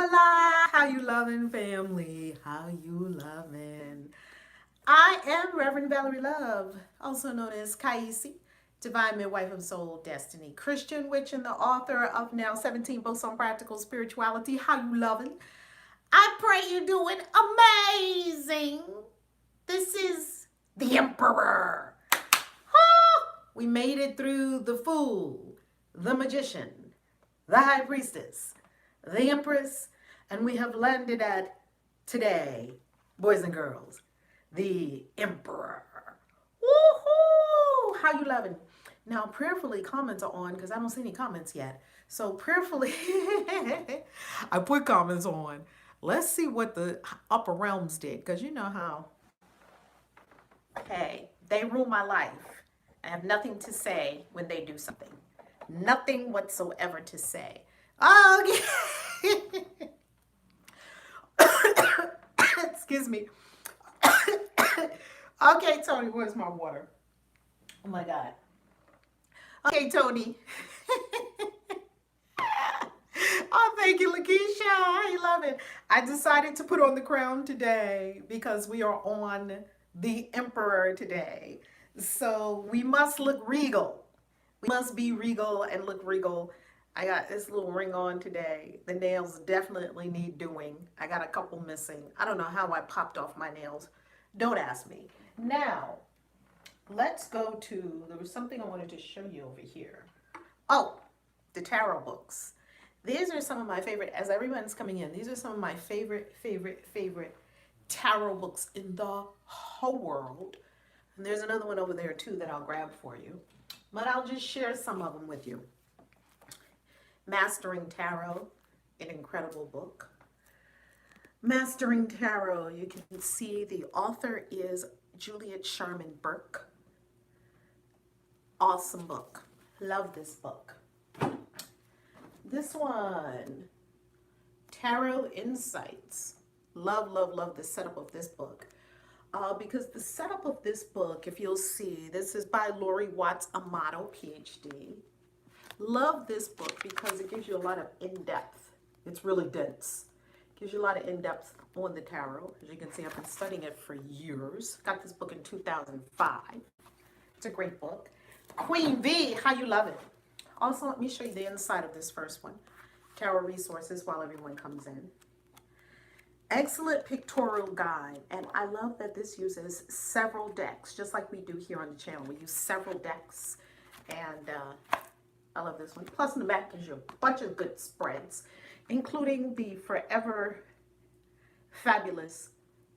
Hola, how you loving, family? How you loving? I am Reverend Valerie Love, also known as KAISI, Divine Midwife of Soul Destiny, Christian witch and the author of now 17 books on practical spirituality. How you loving? I pray you're doing amazing. This is the Emperor. We made it through the Fool, the Magician, the High Priestess, the Empress, and we have landed at today, boys and girls, the Emperor. Woohoo! How you loving? Now, prayerfully, comments are on because I don't see any comments yet. So, prayerfully, I put comments on. Let's see what the upper realms did because you know how, hey, they rule my life. I have nothing to say when they do something. Nothing whatsoever to say. Oh, okay. Excuse me. Okay, Tony, where's my water? Oh my God. Okay, Tony. Oh, thank you, Lakeisha. I love it. I decided to put on the crown today because we are on the Emperor today. So we must look regal. We must be regal and look regal. I got this little ring on today. The nails definitely need doing. I got a couple missing. I don't know how I popped off my nails. Don't ask me. Now, let's go to, there was something I wanted to show you over here. Oh, the tarot books. These are some of my favorite, as everyone's coming in, these are some of my favorite tarot books in the whole world. And there's another one over there too that I'll grab for you. But I'll just share some of them with you. Mastering Tarot, an incredible book. Mastering Tarot, you can see the author is Juliet Sharman Burke. Awesome book. Love this book. This one, Tarot Insights. Love, love, love the setup of this book. Because the setup of this book, if you'll see, this is by Lori Watts Amato, PhD. Love this book because it gives you a lot of in-depth. It's really dense. Gives you a lot of in-depth on the tarot. As you can see, I've been studying it for years. Got this book in 2005. It's a great book. Queen V, how you love it? Also, let me show you the inside of this first one. Tarot resources while everyone comes in. Excellent pictorial guide, and I love that this uses several decks, just like we do here on the channel. We use several decks, and I love this one. Plus, in the back gives you a bunch of good spreads, including the forever fabulous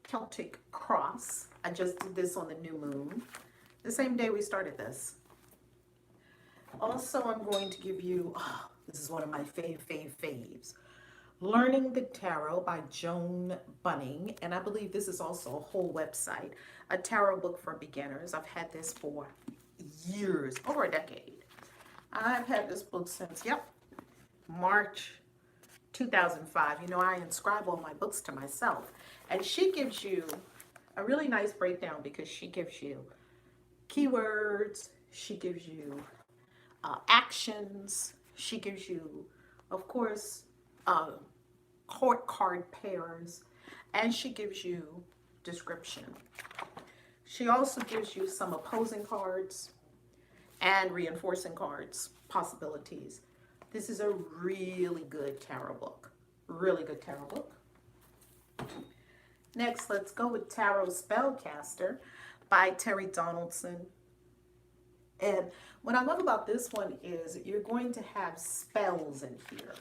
Celtic cross. I just did this on the new moon, the same day we started this. Also, I'm going to give you, oh, this is one of my faves. Learning the Tarot by Joan Bunning. And I believe this is also a whole website. A tarot book for beginners. I've had this for years, over a decade. I've had this book since, March 2005. You know, I inscribe all my books to myself. And she gives you a really nice breakdown because she gives you keywords. She gives you actions. She gives you, of course, court card pairs, and she gives you description. She also gives you some opposing cards and reinforcing cards, possibilities. This is a really good tarot book. Really good tarot book. Next, let's go with Tarot Spellcaster by Terry Donaldson. And what I love about this one is you're going to have spells in here.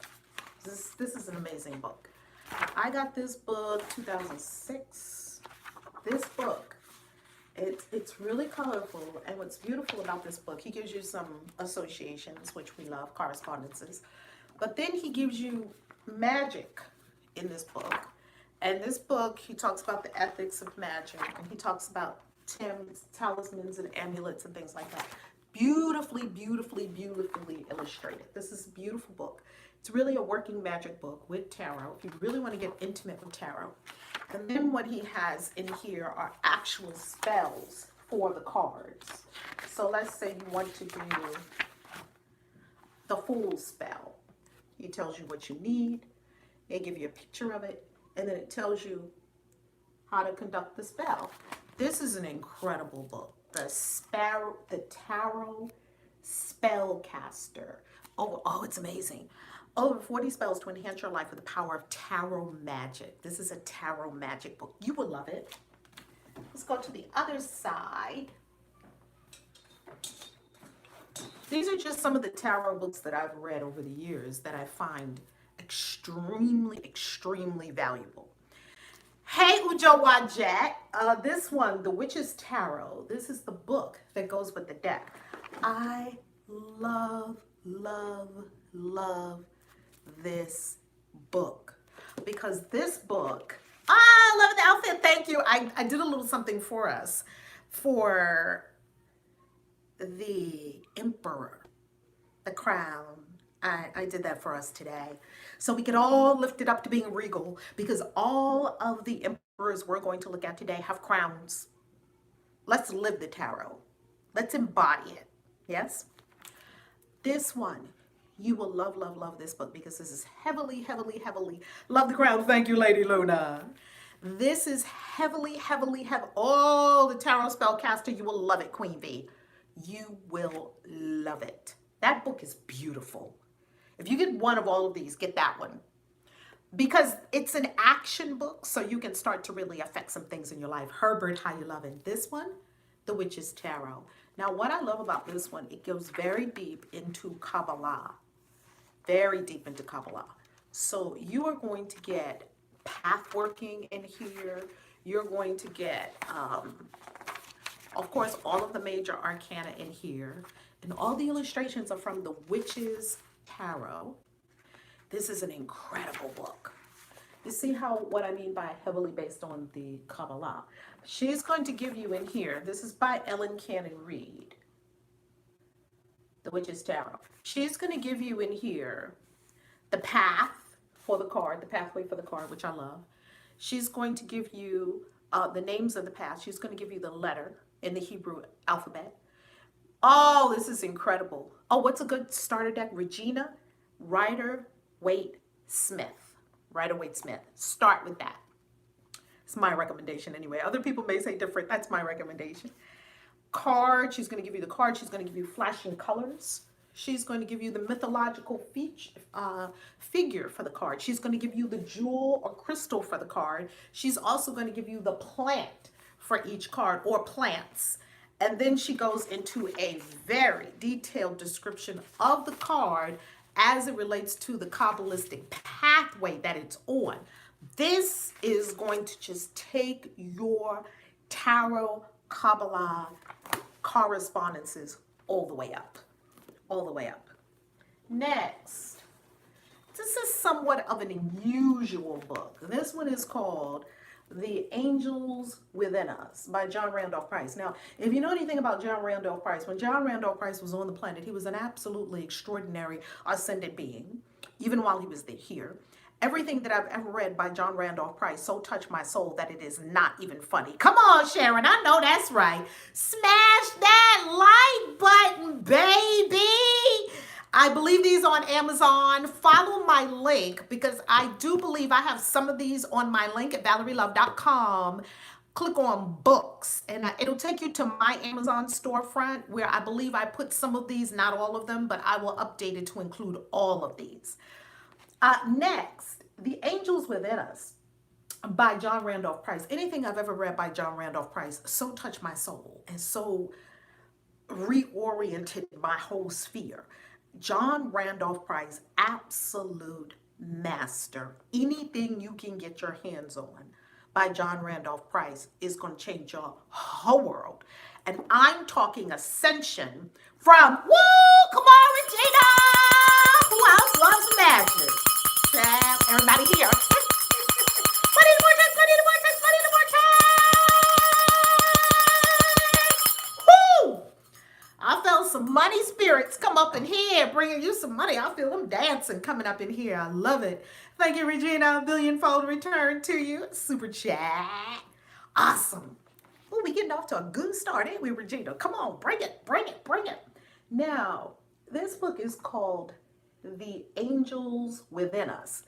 This is an amazing book. I got this book 2006. This book, it's really colorful, and what's beautiful about this book, he gives you some associations, which we love, correspondences, but then he gives you magic in this book. And this book, he talks about the ethics of magic, and he talks about talismans and amulets and things like that. Beautifully illustrated. This is a beautiful book. It's really a working magic book with tarot, if you really want to get intimate with tarot. And then what he has in here are actual spells for the cards. So let's say you want to do the Fool spell. He tells you what you need. They give you a picture of it, and then it tells you how to conduct the spell. This is an incredible book. The Tarot Spellcaster. Oh, it's amazing. Over 40 spells to enhance your life with the power of tarot magic. This is a tarot magic book. You will love it. Let's go to the other side. These are just some of the tarot books that I've read over the years that I find extremely, extremely valuable. Hey, Ujo Wajak. This one, The Witch's Tarot. This is the book that goes with the deck. I love, love, love this book, because this book, I love the outfit. Thank you. I did a little something for us for the Emperor, the crown. I did that for us today, so we could all lift it up to being regal, because all of the emperors we're going to look at today have crowns. Let's live the tarot. Let's embody it. Yes? This one, you will love, love, love this book, because this is heavily, heavily, heavily, love the crown. Thank you, Lady Luna. This is heavily, heavily, oh, the Tarot Spellcaster. You will love it, Queen Bee. You will love it. That book is beautiful. If you get one of all of these, get that one, because it's an action book, so you can start to really affect some things in your life. Herbert, how you loving? This one, The Witch's Tarot. Now, what I love about this one, it goes very deep into Kabbalah. Very deep into Kabbalah. So you are going to get path working in here. You're going to get, of course, all of the major arcana in here. And all the illustrations are from The Witch's Tarot. This is an incredible book. You see what I mean by heavily based on the Kabbalah. She's going to give you in here, this is by Ellen Cannon Reed, The Witch's Tarot. She's going to give you in here the path for the card, the pathway for the card, which I love. She's going to give you the names of the path. She's going to give you the letter in the Hebrew alphabet. Oh, this is incredible. Oh, what's a good starter deck? Regina, Rider-Waite-Smith. Rider-Waite-Smith. Start with that. It's my recommendation anyway. Other people may say different. That's my recommendation. Card. She's going to give you the card. She's going to give you flashing colors. She's going to give you the mythological figure for the card. She's going to give you the jewel or crystal for the card. She's also going to give you the plant for each card, or plants. And then she goes into a very detailed description of the card as it relates to the Kabbalistic pathway that it's on. This is going to just take your tarot Kabbalah correspondences all the way up. All the way up. Next, this is somewhat of an unusual book. This one is called The Angels Within Us by John Randolph Price. Now, if you know anything about John Randolph Price, when John Randolph Price was on the planet, he was an absolutely extraordinary ascended being, even while he was here. Everything that I've ever read by John Randolph Price so touched my soul that it is not even funny. Come on, Sharon, I know that's right. Smash that like button, baby. I believe these on Amazon. Follow my link, because I do believe I have some of these on my link at ValerieLove.com. Click on books, and it'll take you to my Amazon storefront, where I believe I put some of these, not all of them, but I will update it to include all of these. Next, The Angels Within Us by John Randolph Price. Anything I've ever read by John Randolph Price so touched my soul and so reoriented my whole sphere. John Randolph Price, absolute master. Anything you can get your hands on by John Randolph Price is going to change your whole world. And I'm talking ascension from, woo, come on, Regina! Who else loves magic? Everybody here. Money in the vortex, money in the vortex, money in the vortex! Woo! I felt some money spirits come up in here, bringing you some money. I feel them dancing coming up in here. I love it. Thank you, Regina. A billionfold return to you. Super chat. Awesome. Ooh, we getting off to a good start, ain't we, Regina? Come on, bring it, bring it, bring it. Now, this book is called The Angels Within Us.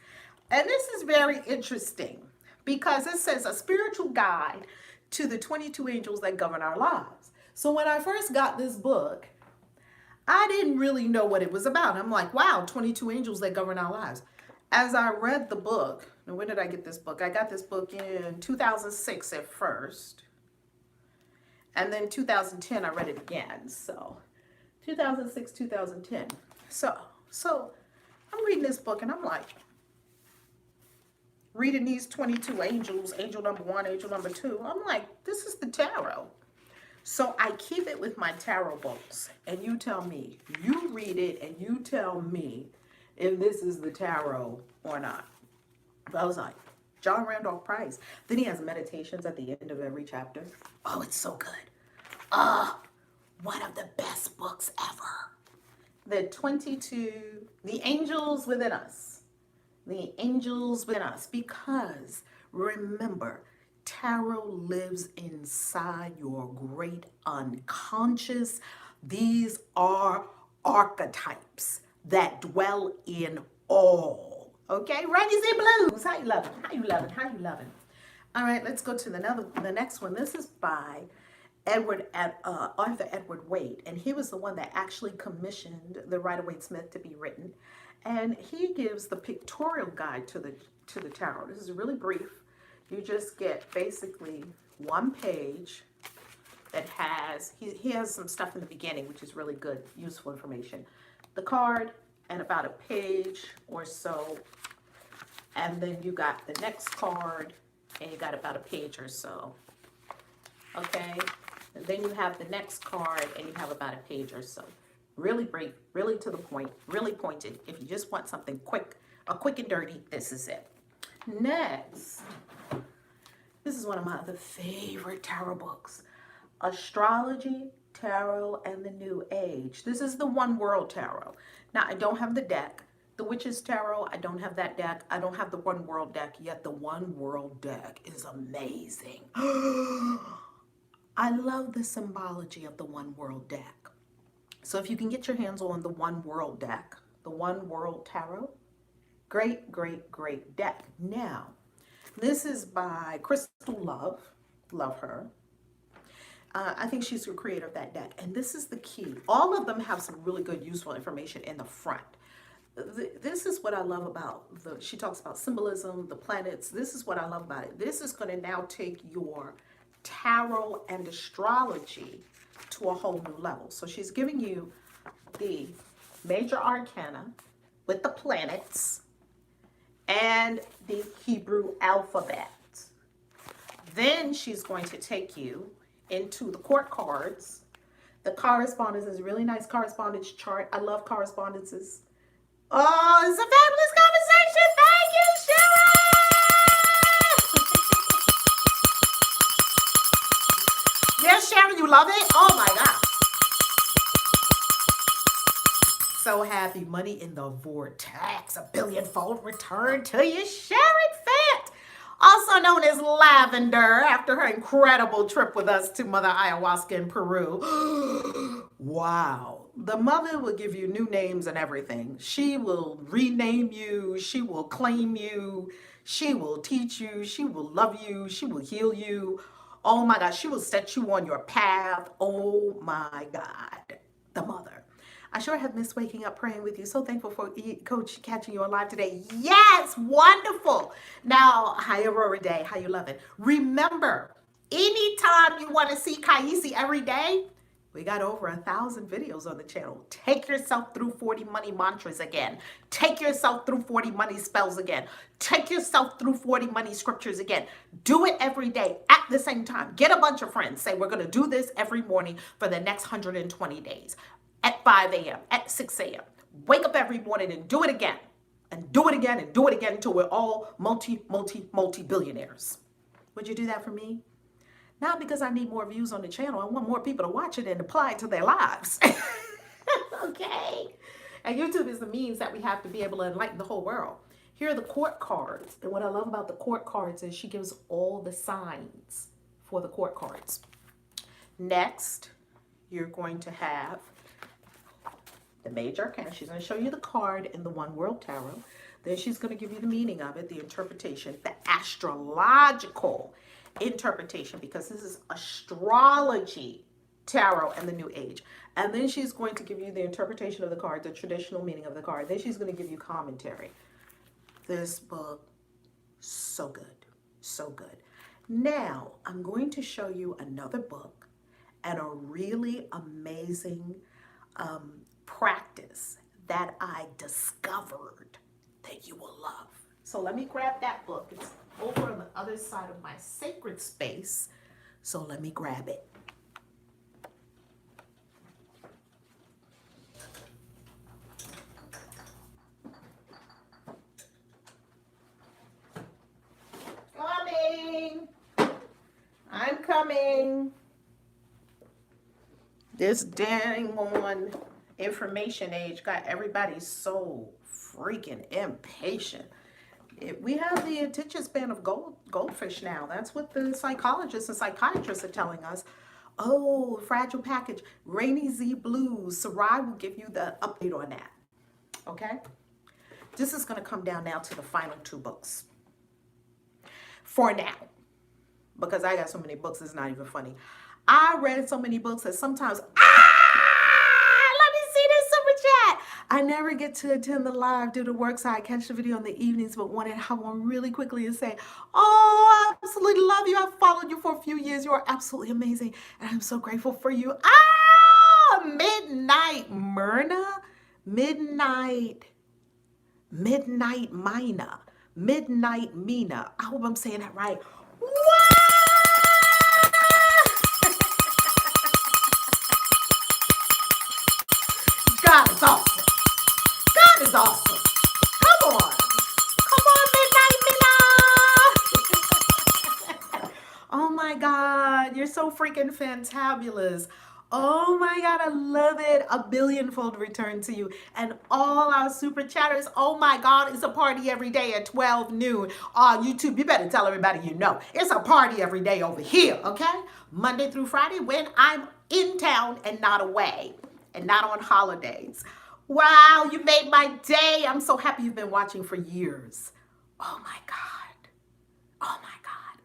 And this is very interesting because it says a spiritual guide to the 22 angels that govern our lives. So when I first got this book, I didn't really know what it was about. I'm like, wow, 22 angels that govern our lives. As I read the book, now when did I get this book? I got this book in 2006 at first. And then 2010, I read it again. So 2006, 2010. So I'm reading this book and I'm like, reading these 22 angels, angel number 1, angel number 2. I'm like, this is the tarot. So I keep it with my tarot books, and you tell me, you read it, and you tell me if this is the tarot or not. But I was like, John Randolph Price. Then he has meditations at the end of every chapter. Oh, it's so good. One of the best books ever. The angels within us. The angels within us. Because remember, tarot lives inside your great unconscious. These are archetypes that dwell in all. Okay, Randy Z Blues. How you loving? How you loving? How you loving? All right, let's go to the next one. This is by Arthur Edward Wade, and he was the one that actually commissioned the Rider-Waite-Smith to be written, and he gives the pictorial guide to the tarot. This is really brief. You just get basically one page that has, he has some stuff in the beginning, which is really good, useful information. The card and about a page or so. And then you got the next card and you got about a page or so. Okay. And then you have the next card and you have about a page or so. Really brief, really to the point, really pointed. If you just want something quick, quick and dirty, this is it. Next. This is one of my other favorite tarot books. Astrology, Tarot, and the New Age. This is the One World Tarot. Now, I don't have the deck. The Witch's Tarot, I don't have that deck. I don't have the One World deck, yet the One World deck is amazing. I love the symbology of the One World deck. So if you can get your hands on the One World deck, the One World Tarot, great, great, great deck. Now, this is by Crystal Love. Love her. I think she's the creator of that deck. And this is the key. All of them have some really good, useful information in the front. This is what I love about she talks about symbolism, the planets. This is what I love about it. This is going to now take your tarot and astrology to a whole new level. So she's giving you the major arcana with the planets and the Hebrew alphabet. Then she's going to take you into the court cards. The correspondence is a really nice correspondence chart. I love correspondences. Oh, it's a fabulous conversation. Thank you, Sharon. Yes, Sharon, you love it? Oh my God. So happy. Money in the vortex. A billionfold return to you, Sharon Fett. Also known as Lavender, after her incredible trip with us to Mother Ayahuasca in Peru. Wow. The mother will give you new names and everything. She will rename you. She will claim you. She will teach you. She will love you. She will heal you. Oh my God. She will set you on your path. Oh my God. The mother. I sure have missed waking up praying with you. So thankful for Coach catching you on live today. Yes, wonderful. Now, hi Aurora Day, how you loving? Remember, anytime you want to see KAISI every day, we got over 1,000 videos on the channel. Take yourself through 40 money mantras again. Take yourself through 40 money spells again. Take yourself through 40 money scriptures again. Do it every day at the same time. Get a bunch of friends. Say, we're going to do this every morning for the next 120 days. At 5 a.m., at 6 a.m. Wake up every morning and do it again. And do it again and do it again until we're all multi-billionaires. Would you do that for me? Not because I need more views on the channel. I want more people to watch it and apply it to their lives. Okay? And YouTube is the means that we have to be able to enlighten the whole world. Here are the court cards. And what I love about the court cards is she gives all the signs for the court cards. Next, you're going to have the major arcana. She's going to show you the card in the One World Tarot. Then she's going to give you the meaning of it, the interpretation, the astrological interpretation, because this is astrology, tarot, and the new age. And then she's going to give you the interpretation of the card, the traditional meaning of the card. Then she's going to give you commentary. This book, so good, so good. Now, I'm going to show you another book and a really amazing practice that I discovered that you will love. So let me grab that book. It's over on the other side of my sacred space. So let me grab it. Coming. I'm coming. This dang on information age got everybody so freaking impatient. We have the attention span of goldfish now. That's what the psychologists and psychiatrists are telling us. Oh, fragile package, Rainy Z Blues. Sarai will give you the update on that. Okay? This is going to come down now to the final two books. For now. Because I got so many books, it's not even funny. I read so many books that sometimes, let me see this super chat. I never get to attend the live due to work, so I catch the video in the evenings, but wanted to hop on really quickly and say, oh, I absolutely love you. I've followed you for a few years. You are absolutely amazing, and I'm so grateful for you. Midnight Myrna, Midnight Mina, Midnight Mina. I hope I'm saying that right. What? God is awesome. God is awesome. Come on. Come on, Midnight Mina. Oh my God. You're so freaking fantabulous. Oh my God, I love it. A billionfold return to you. And all our super chatters, oh my God, it's a party every day at 12 noon. On YouTube, you better tell everybody you know. It's a party every day over here, okay? Monday through Friday when I'm in town and not away. And not on holidays. Wow, you made my day. I'm so happy you've been watching for years. Oh my God. Oh my God.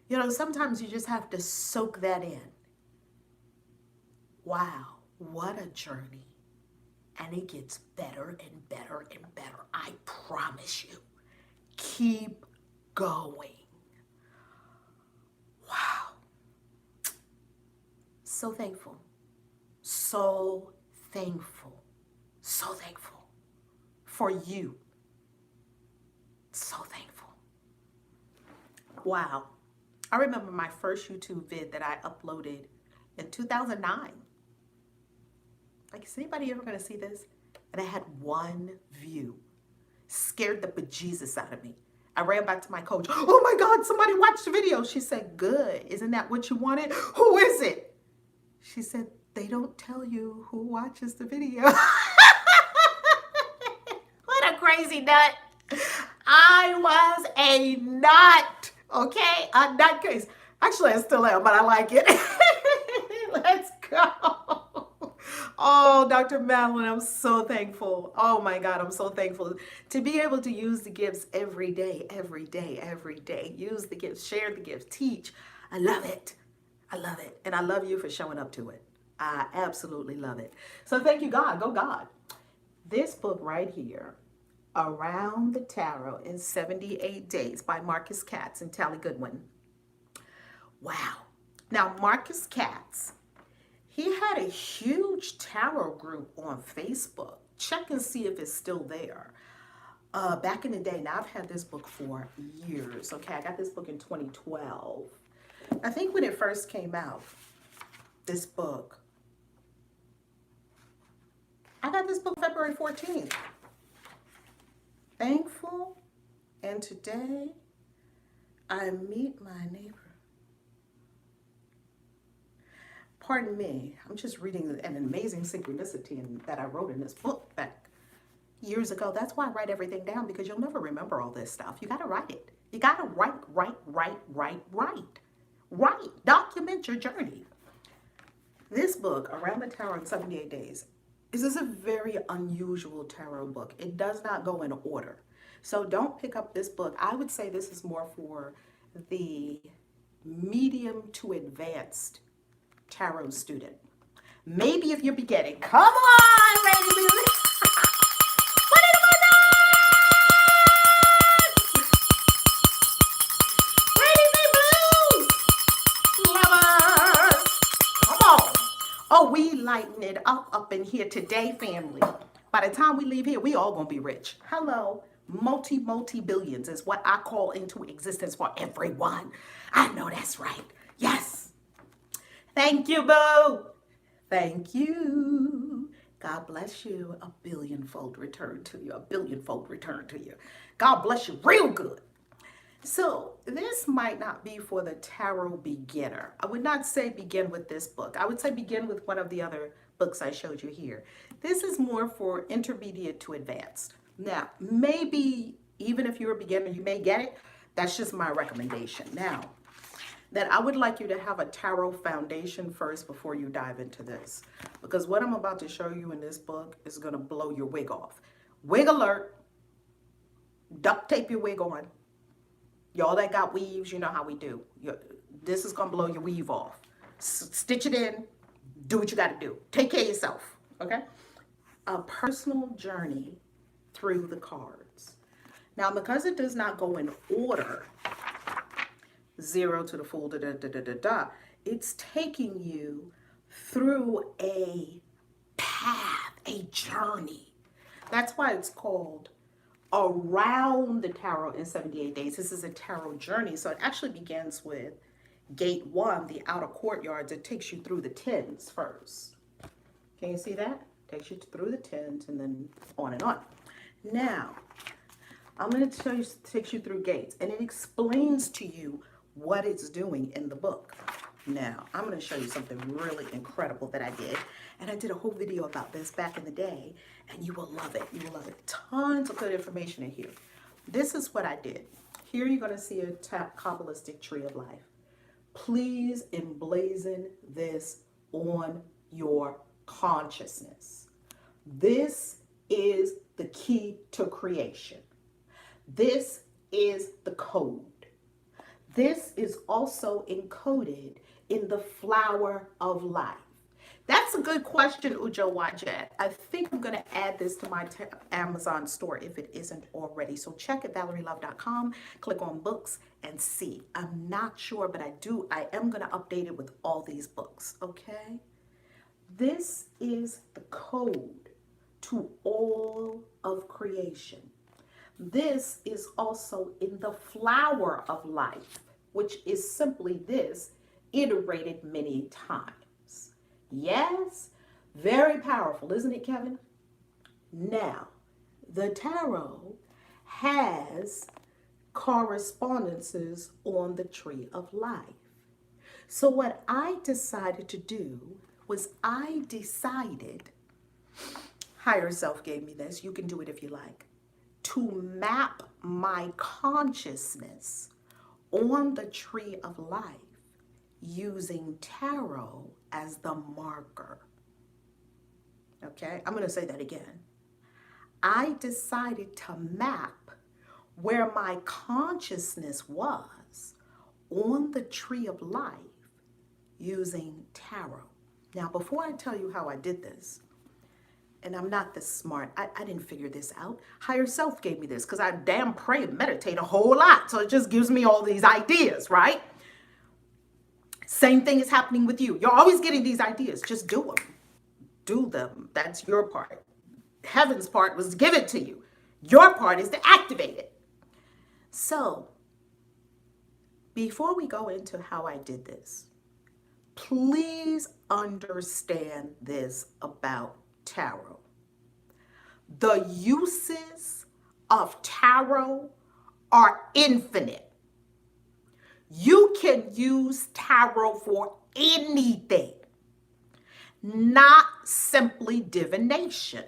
You know, sometimes you just have to soak that in. Wow, what a journey. And it gets better and better and better. I promise you. Keep going. Wow. So thankful. So thankful for you. So thankful. Wow. I remember my first YouTube vid that I uploaded in 2009. Like, is anybody ever going to see this? And I had 1 view. Scared the bejesus out of me. I ran back to my coach. Oh my God, somebody watched the video. She said, good. Isn't that what you wanted? Who is it? She said, they don't tell you who watches the video. What a crazy nut. I was a nut, okay? A nutcase. Actually, I still am, but I like it. Let's go. Oh, Dr. Madeline, I'm so thankful. Oh my God, I'm so thankful to be able to use the gifts every day, every day, every day. Use the gifts, share the gifts, teach. I love it. I love it. And I love you for showing up to it. I absolutely love it. So thank you, God. Go God. This book right here, Around the Tarot in 78 Days by Marcus Katz and Tally Goodwin. Wow. Now, Marcus Katz, he had a huge tarot group on Facebook. Check and see if it's still there. Back in the day, now I've had this book for years. Okay, I got this book in 2012. I think when it first came out, this book, I got this book February 14th. Thankful, and today I meet my neighbor. Pardon me, I'm just reading an amazing synchronicity that I wrote in this book back years ago. That's why I write everything down, because you'll never remember all this stuff. You got to write it. You got to write. Document your journey. This book, Around the Tarot in 78 Days, This is a very unusual tarot book. It does not go in order. So don't pick up this book. I would say this is more for the medium to advanced tarot student. Maybe if you're beginning. Come on, Lady Beauty. What in the Ladies and blues. Lovers. Come on. Oh, we lighten it up in here today, family. By the time we leave here, we all gonna be rich. Hello. Multi-billions is what I call into existence for everyone. I know that's right. Yes. Thank you, boo. Thank you. God bless you. A billionfold return to you. A billionfold return to you. God bless you real good. So this might not be for the tarot beginner. I would not say begin with this book. I would say begin with one of the other books I showed you here. This is more for intermediate to advanced. Now, maybe even if you're a beginner, you may get it. That's just my recommendation. Now, that I would like you to have a tarot foundation first before you dive into this. Because what I'm about to show you in this book is going to blow your wig off. Wig alert. Duct tape your wig on. Y'all that got weaves, you know how we do. This is going to blow your weave off. Stitch it in. Do what you got to do. Take care of yourself. Okay? A personal journey through the cards. Now, because it does not go in order, 0 to the full, it's taking you through a path, a journey. That's why it's called Around the Tarot in 78 Days. This is a tarot journey. So it actually begins with Gate 1, the outer courtyards. It takes you through the tens first. Can you see that? Takes you through the tens and then on and on. Now, I'm going to show you, takes you through gates, and it explains to you what it's doing in the book. Now, I'm going to show you something really incredible that I did, and I did a whole video about this back in the day, and you will love it. You will love it. Tons of good information in here. This is what I did. Here you're going to see a Kabbalistic tree of life. Please emblazon this on your consciousness. This is the key to creation. This is the code. This is also encoded in the flower of life. That's a good question, Ujo Wajet. I think I'm going to add this to my Amazon store if it isn't already. So check at ValerieLove.com, click on books and see. I'm not sure, but I am going to update it with all these books, okay? This is the code to all of creation. This is also in the flower of life, which is simply this, iterated many times. Yes, very powerful, isn't it, Kevin? Now, the tarot has correspondences on the tree of life. So what I decided to do was higher self gave me this, you can do it if you like, to map my consciousness on the tree of life using tarot as the marker. Okay, I'm going to say that again. I decided to map where my consciousness was on the tree of life using tarot. Now, before I tell you how I did this, and I'm not this smart, I didn't figure this out. Higher self gave me this because I damn pray and meditate a whole lot. So it just gives me all these ideas, right? Same thing is happening with you. You're always getting these ideas. Just do them. Do them. That's your part. Heaven's part was to give it to you. Your part is to activate it. So, before we go into how I did this, please understand this about tarot. The uses of tarot are infinite. You can use tarot for anything, not simply divination.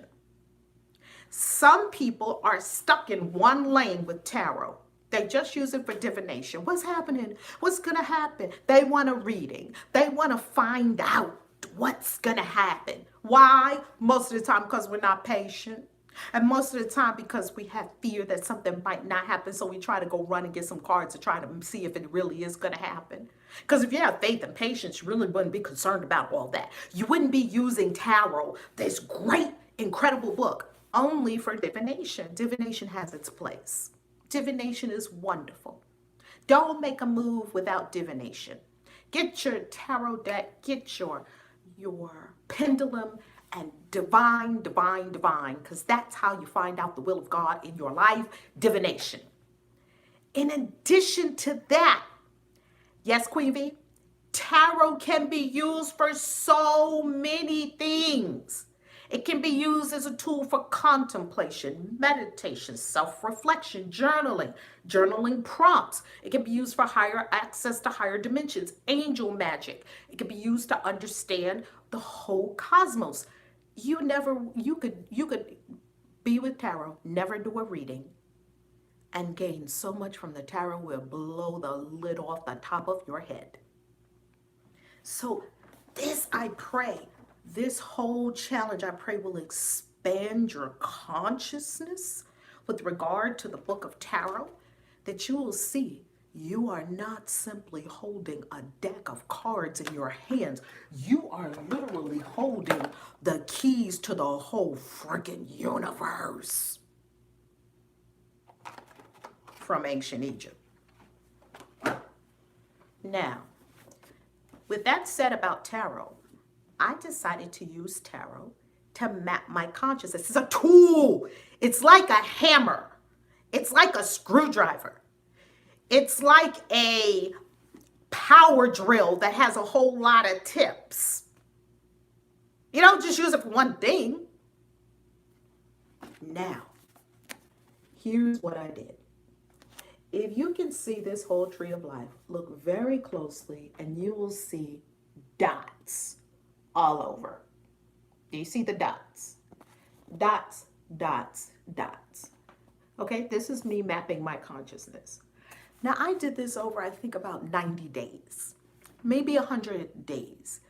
Some people are stuck in one lane with tarot. They just use it for divination. What's happening? What's going to happen? They want a reading. They want to find out what's going to happen. Why? Most of the time because we're not patient. And most of the time because we have fear that something might not happen. So we try to go run and get some cards to try to see if it really is going to happen. Because if you have faith and patience, you really wouldn't be concerned about all that. You wouldn't be using tarot, this great, incredible book, only for divination. Divination has its place. Divination is wonderful. Don't make a move without divination. Get your tarot deck, get your pendulum, and divine, because that's how you find out the will of God in your life, divination. In addition to that, yes, Queen V, tarot can be used for so many things. It can be used as a tool for contemplation, meditation, self-reflection, journaling prompts. It can be used for higher access to higher dimensions, angel magic. It can be used to understand the whole cosmos. You could be with tarot, never do a reading, and gain so much from the tarot will blow the lid off the top of your head. So this, I pray, this whole challenge, I pray, will expand your consciousness with regard to the book of tarot, that you will see you are not simply holding a deck of cards in your hands. You are literally holding the keys to the whole freaking universe from ancient Egypt. Now, with that said about tarot, I decided to use tarot to map my consciousness. It's a tool. It's like a hammer. It's like a screwdriver. It's like a power drill that has a whole lot of tips. You don't just use it for one thing. Now, here's what I did. If you can see this whole tree of life, look very closely and you will see dots all over. Do you see the dots? Dots, dots, dots. Okay, this is me mapping my consciousness. Now, I did this over, I think, about 90 days, maybe 100 days.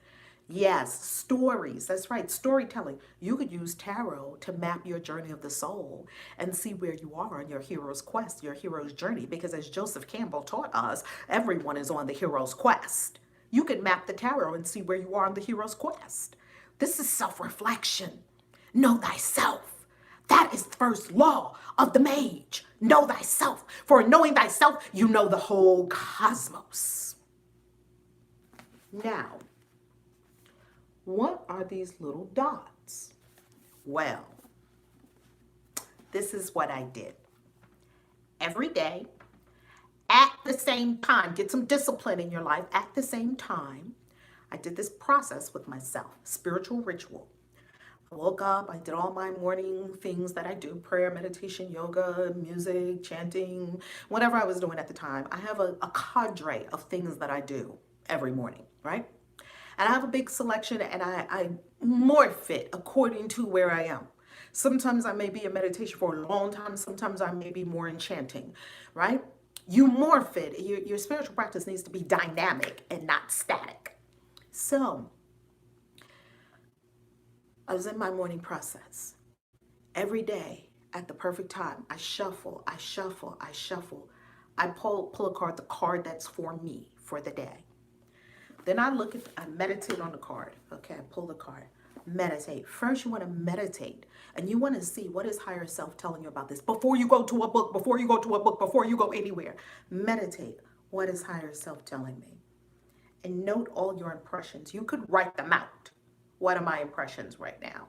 Yes, stories. That's right, storytelling. You could use tarot to map your journey of the soul and see where you are on your hero's quest, your hero's journey. Because as Joseph Campbell taught us, everyone is on the hero's quest. You can map the tarot and see where you are on the hero's quest. This is self-reflection. Know thyself. That is the first law of the mage. Know thyself. For in knowing thyself, you know the whole cosmos. Now, what are these little dots? Well, this is what I did. Every day, at the same time, get some discipline in your life. At the same time, I did this process with myself, spiritual ritual. I woke up, I did all my morning things that I do, prayer, meditation, yoga, music, chanting, whatever I was doing at the time. I have a cadre of things that I do every morning, right? And I have a big selection and I morph it according to where I am. Sometimes I may be in meditation for a long time. Sometimes I may be more in chanting, right? You morph it. Your spiritual practice needs to be dynamic and not static. So, I was in my morning process. Every day at the perfect time, I shuffle, I shuffle, I shuffle. I pull a card, the card that's for me for the day. Then I meditate on the card. Okay, I pull the card, meditate. First, you want to meditate and you want to see what is higher self telling you about this. Before you go to a book, before you go anywhere, meditate. What is higher self telling me? And note all your impressions. You could write them out. What are my impressions right now?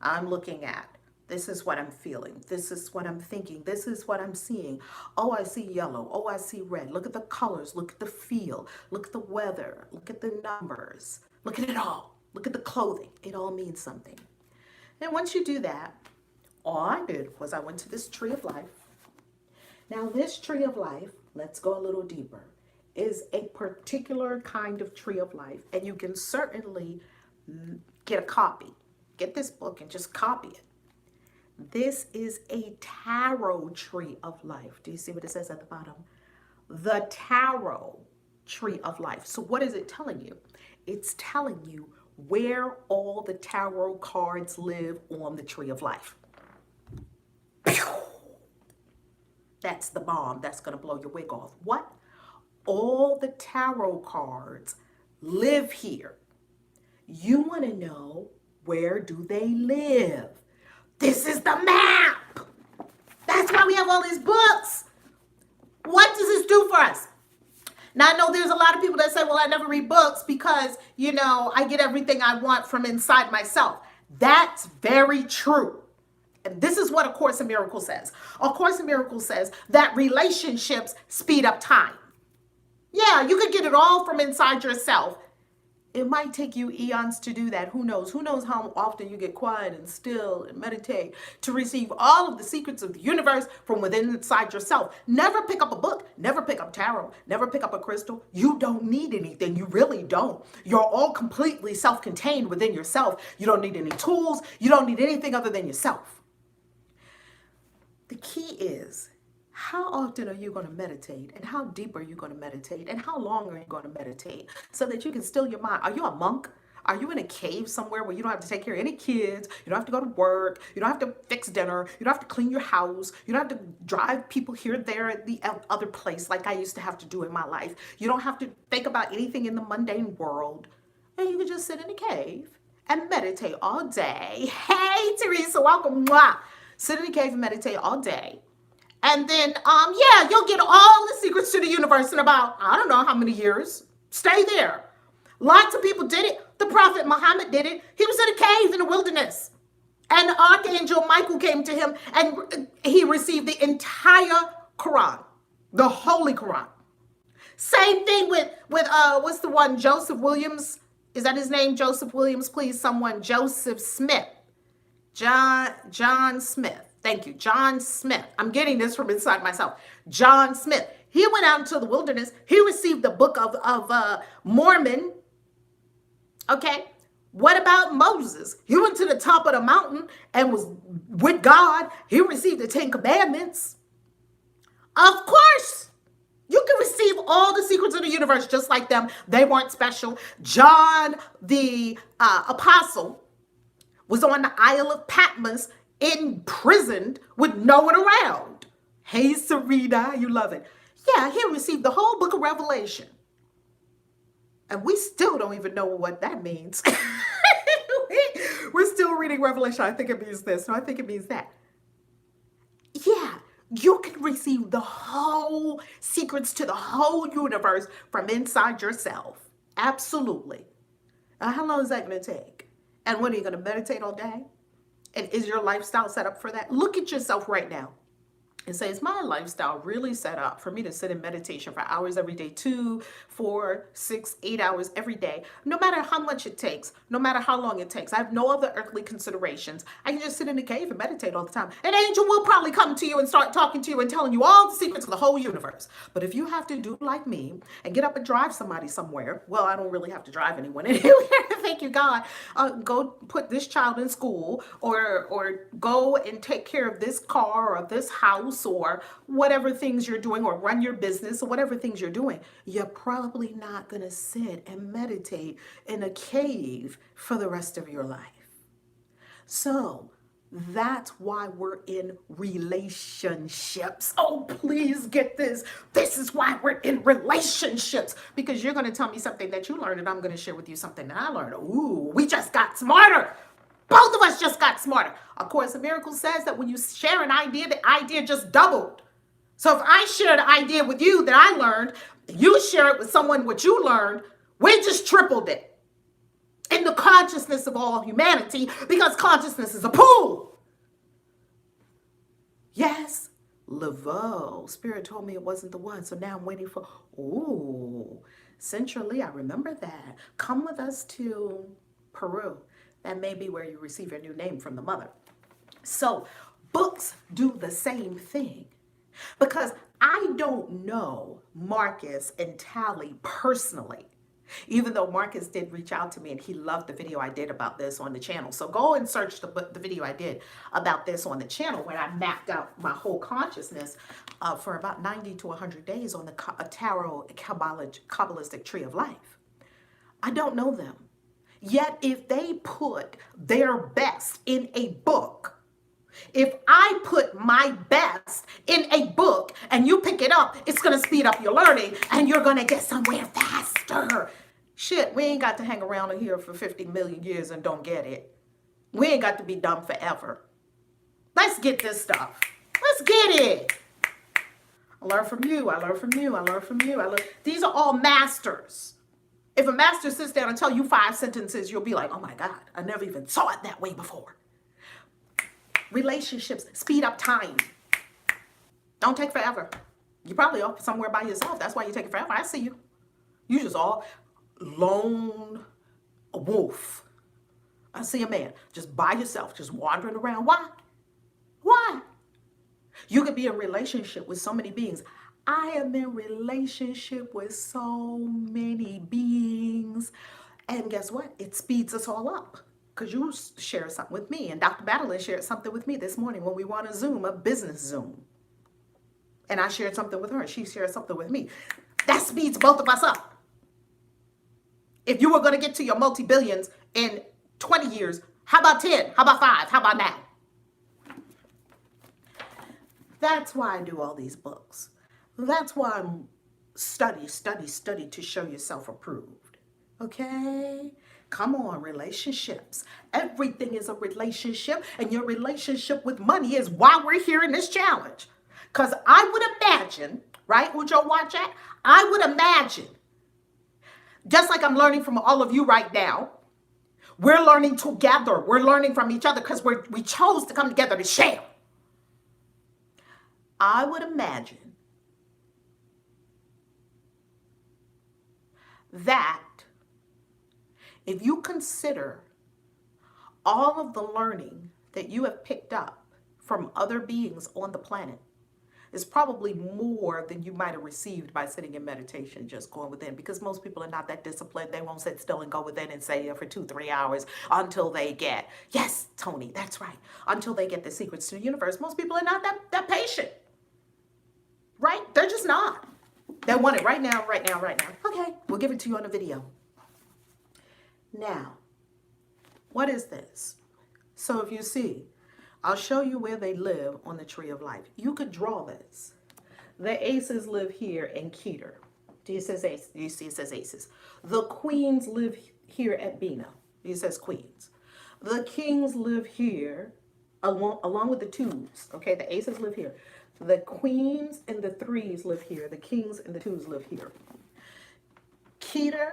I'm looking at, this is what I'm feeling. This is what I'm thinking. This is what I'm seeing. Oh, I see yellow. Oh, I see red. Look at the colors. Look at the feel. Look at the weather. Look at the numbers. Look at it all. Look at the clothing. It all means something. And once you do that, all I did was I went to this tree of life. Now, this tree of life, let's go a little deeper, is a particular kind of tree of life. And you can certainly get a copy. Get this book and just copy it. This is a tarot tree of life. Do you see what it says at the bottom? The tarot tree of life. So what is it telling you? It's telling you where all the tarot cards live on the tree of life. That's the bomb that's going to blow your wig off. What? All the tarot cards live here. You want to know, where do they live? This is the map. That's why we have all these books. What does this do for us? Now, I know there's a lot of people that say, well, I never read books because, I get everything I want from inside myself. That's very true. And this is what A Course in Miracles says. A Course in Miracles says that relationships speed up time. Yeah, you could get it all from inside yourself. It might take you eons to do that. Who knows? Who knows how often you get quiet and still and meditate to receive all of the secrets of the universe from within inside yourself. Never pick up a book. Never pick up tarot. Never pick up a crystal. You don't need anything. You really don't. You're all completely self-contained within yourself. You don't need any tools. You don't need anything other than yourself. The key is, how often are you going to meditate, and how deep are you going to meditate, and how long are you going to meditate so that you can still your mind? Are you a monk? Are you in a cave somewhere where you don't have to take care of any kids? You don't have to go to work. You don't have to fix dinner. You don't have to clean your house. You don't have to drive people here, there, at the other place like I used to have to do in my life. You don't have to think about anything in the mundane world. And you can just sit in a cave and meditate all day. Hey, Teresa, welcome. Mwah. Sit in a cave and meditate all day. And then, you'll get all the secrets to the universe in about, I don't know how many years. Stay there. Lots of people did it. The Prophet Muhammad did it. He was in a cave in the wilderness. And Archangel Michael came to him and he received the entire Quran, the Holy Quran. Same thing with what's the one, Joseph Williams? Is that his name, Joseph Williams? Please, someone, Joseph Smith. John Smith. Thank you. John Smith. I'm getting this from inside myself. John Smith. He went out into the wilderness. He received the Book of Mormon. Okay. What about Moses? He went to the top of the mountain and was with God. He received the 10 Commandments. Of course. You can receive all the secrets of the universe just like them. They weren't special. John the Apostle was on the Isle of Patmos, imprisoned with no one around. Hey, Serena, you love it. Yeah, he received the whole book of Revelation. And we still don't even know what that means. We're still reading Revelation. I think it means this. No, I think it means that. Yeah, you can receive the whole secrets to the whole universe from inside yourself. Absolutely. Now, how long is that going to take? And what, are you going to meditate all day? And is your lifestyle set up for that? Look at yourself right now and say, is my lifestyle really set up for me to sit in meditation for hours every day, 2, 4, 6, 8 hours every day, no matter how much it takes, no matter how long it takes. I have no other earthly considerations. I can just sit in a cave and meditate all the time. An angel will probably come to you and start talking to you and telling you all the secrets of the whole universe. But if you have to do like me and get up and drive somebody somewhere, well, I don't really have to drive anyone anywhere. Thank you, God. Go put this child in school, or go and take care of this car or this house, or whatever things you're doing, or run your business, or whatever things you're doing, you're probably not going to sit and meditate in a cave for the rest of your life. So that's why we're in relationships. Oh, please get this. This is why we're in relationships, because you're going to tell me something that you learned, and I'm going to share with you something that I learned. Ooh, we just got smarter. Both of us just got smarter. A Course in Miracles says that when you share an idea, the idea just doubled. So if I share the idea with you that I learned, you share it with someone what you learned, we just tripled it in the consciousness of all humanity, because consciousness is a pool. Yes, Laveau. Spirit told me it wasn't the one, so now I'm waiting for, ooh, centrally, I remember that. Come with us to Peru. That may be where you receive your new name from the mother. So books do the same thing, because I don't know Marcus and Tally personally, even though Marcus did reach out to me and he loved the video I did about this on the channel. So go and search the video I did about this on the channel, when I mapped out my whole consciousness for about 90 to 100 days on the Tarot Kabbalistic Tree of Life. I don't know them. Yet if they put their best in a book, if I put my best in a book and you pick it up, it's going to speed up your learning and you're going to get somewhere faster. Shit, we ain't got to hang around in here for 50 million years and don't get it. We ain't got to be dumb forever. Let's get this stuff. Let's get it. I learn from you. I learn from you. I learn from you. These are all masters. If a master sits down and tells you 5 sentences, you'll be like, oh my God, I never even saw it that way before. Relationships speed up time. Don't take forever. You probably are somewhere by yourself. That's why you take it forever. I see you. You just all lone wolf. I see a man just by yourself, just wandering around. Why? Why? You could be in a relationship with so many beings. I am in relationship with so many beings. And guess what? It speeds us all up. Because you share something with me. And Dr. Madeline shared something with me this morning when we were on a Zoom, a business Zoom. And I shared something with her. She shared something with me. That speeds both of us up. If you were going to get to your multi-billions in 20 years, how about 10? How about 5? How about now? That's why I do all these books. That's why I'm study to show yourself approved. Okay? Come on, relationships. Everything is a relationship, and your relationship with money is why we're here in this challenge. Because I would imagine, right, would y'all watch that? I would imagine, just like I'm learning from all of you right now, we're learning together. We're learning from each other because we chose to come together to share. I would imagine that if you consider all of the learning that you have picked up from other beings on the planet is probably more than you might have received by sitting in meditation, just going within, because most people are not that disciplined. They won't sit still and go within and say for 2-3 hours until they get, yes, Tony, that's right, until they get the secrets to the universe. Most people are not that patient, right? They're just not. They want it right now, right now, right now. Okay, we'll give it to you on a video. Now, what is this? So if you see, I'll show you where they live on the tree of life. You could draw this. The aces live here in Keter. Do you see it says aces? The queens live here at Bina. It says queens. The kings live here along with the twos. Okay, the aces live here. The queens and the threes live here. The kings and the twos live here. Keter,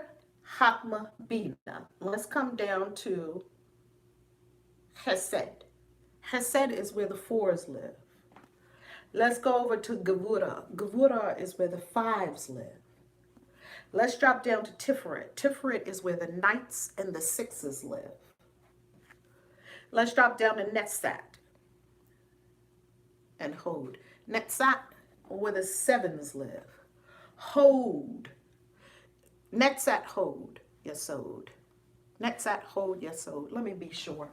Hakma, Bina. Let's come down to Hesed. Hesed is where the 4s live. Let's go over to Gevura. Gevura is where the 5s live. Let's drop down to Tiferet. Tiferet is where the Knights and the 6s live. Let's drop down to Netzat and Hod. Netzat, where the 7s live. Hod. Netzat, Hod, Yesod. Netzat, Hod, Yesod. Let me be sure.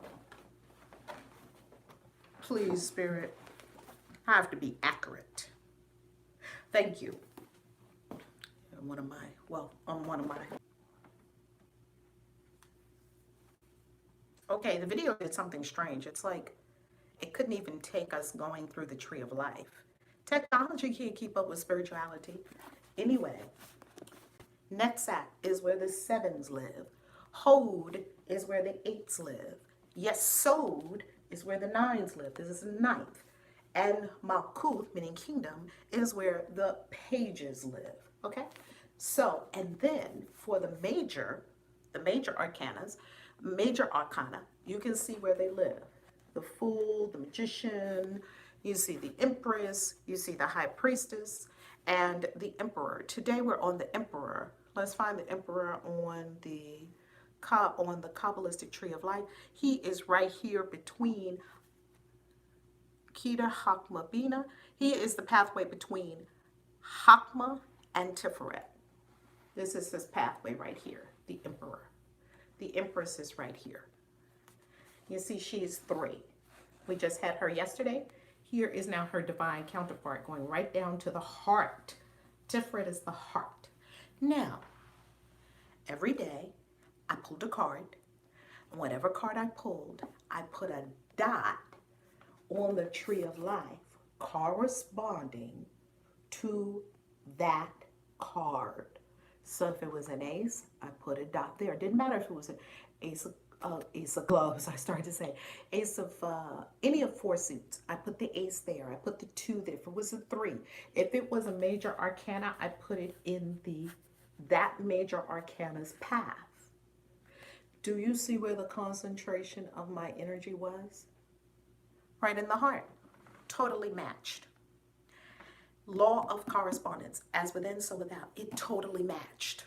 Please, Spirit. I have to be accurate. Thank you. On one of my. Okay, the video did something strange. It's like it couldn't even take us going through the tree of life. Technology can't keep up with spirituality. Anyway, Netzat is where the 7s live. Hod is where the 8s live. Yesod is where the 9s live. This is the 9th. And Malkuth, meaning kingdom, is where the pages live. Okay? So, and then for the major arcanas, major arcana, you can see where they live. The Fool, the Magician, you see the Empress, you see the High Priestess, and the Emperor. Today we're on the Emperor. Let's find the Emperor on the Kabbalistic tree of life. He is right here between Keter, Hakma, Bina. He is the pathway between Hakma and Tiferet. This is his pathway right here, the Emperor. The Empress is right here. You see, she's 3. We just had her yesterday. Here is now her divine counterpart going right down to the heart. Tiferet is the heart. Now, every day I pulled a card Whatever card I pulled, I put a dot on the tree of life corresponding to that card. So if it was an ace, I put a dot there. It didn't matter if it was an ace of gloves, I started to say. Ace of, any of four suits, I put the ace there. I put the 2 there. If it was a 3, if it was a major arcana, I put it in that major arcana's path. Do you see where the concentration of my energy was? Right in the heart. Totally matched. Law of correspondence, as within, so without. It totally matched.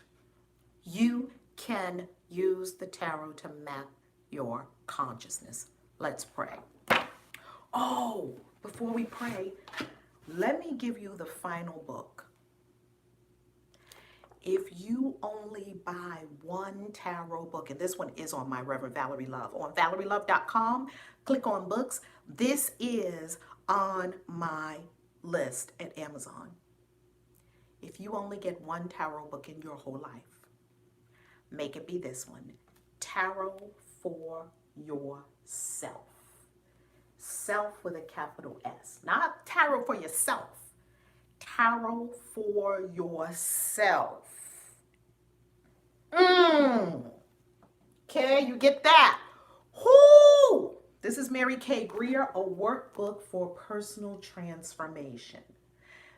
You can use the tarot to map your consciousness. Let's pray. Oh, before we pray, let me give you the final book. If you only buy one tarot book, and this one is on my Reverend Valerie Love, on ValerieLove.com, click on books. This is on my list at Amazon. If you only get one tarot book in your whole life, make it be this one. Tarot for yourself. Self with a capital S. Not tarot for yourself. Tarot for yourself. Okay, you get that? Whoo! This is Mary Kay Greer, a workbook for personal transformation.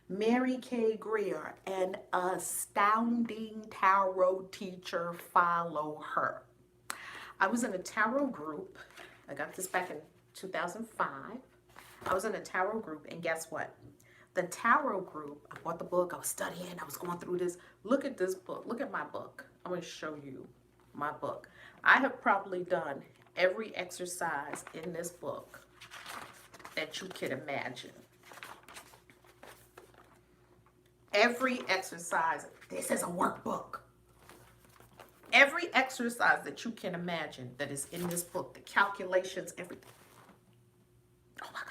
Mary Kay Greer, an astounding tarot teacher. Follow her. I was in a tarot group. I got this back in 2005. I was in a tarot group, and guess what? The tarot group, I bought the book, I was studying, I was going through this. Look at this book. Look at my book. I'm going to show you my book. I have probably done every exercise in this book that you can imagine. Every exercise. This is a workbook. Every exercise that you can imagine that is in this book, the calculations, everything. Oh my God.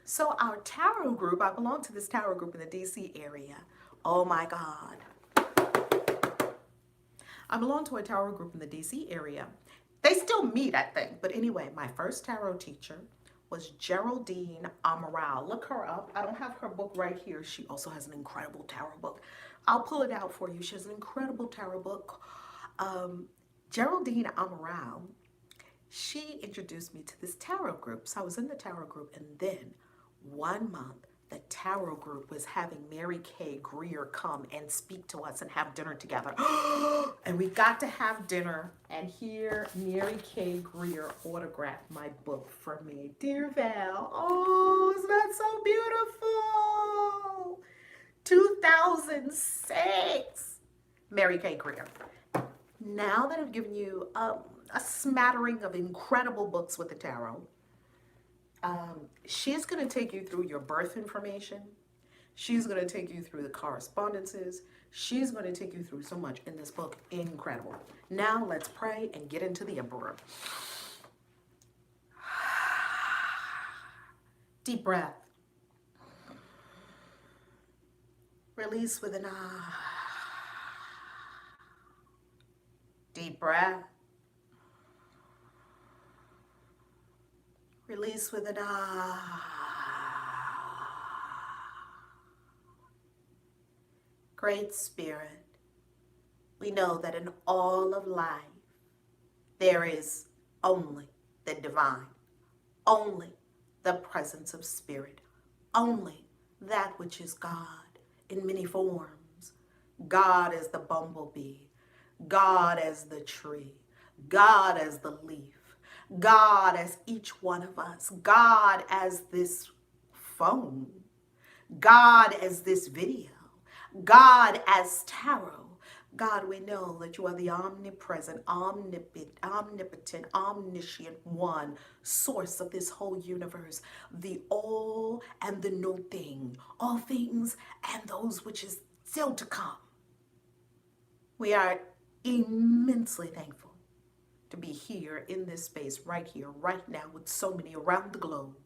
So our tarot group, I belong to this tarot group in the DC area. Oh my God. I belong to a tarot group in the DC area. They still meet, I think. But anyway, my first tarot teacher was Geraldine Amaral. Look her up. I don't have her book right here. She also has an incredible tarot book. I'll pull it out for you. She has an incredible tarot book. Geraldine Amaral, she introduced me to this tarot group. So I was in the tarot group, and then 1 month, the tarot group was having Mary Kay Greer come and speak to us and have dinner together. And we got to have dinner, and here Mary Kay Greer autographed my book for me. Dear Val, oh, isn't that so beautiful? 2006, Mary Kay Greer. Now that I've given you a smattering of incredible books with the tarot, she's going to take you through your birth information. She's going to take you through the correspondences. She's going to take you through so much in this book. Incredible. Now let's pray and get into the Emperor. Deep breath. Release with an ah. Deep breath. Release with an ah. Great Spirit, we know that in all of life, there is only the divine, only the presence of Spirit, only that which is God in many forms. God as the bumblebee, God as the tree, God as the leaf, God as each one of us, God as this phone, God as this video, God as tarot. God, we know that you are the omnipresent, omnipotent, omniscient one, source of this whole universe, the all and the no thing, all things and those which is still to come. We are immensely thankful to be here in this space, right here, right now, with so many around the globe,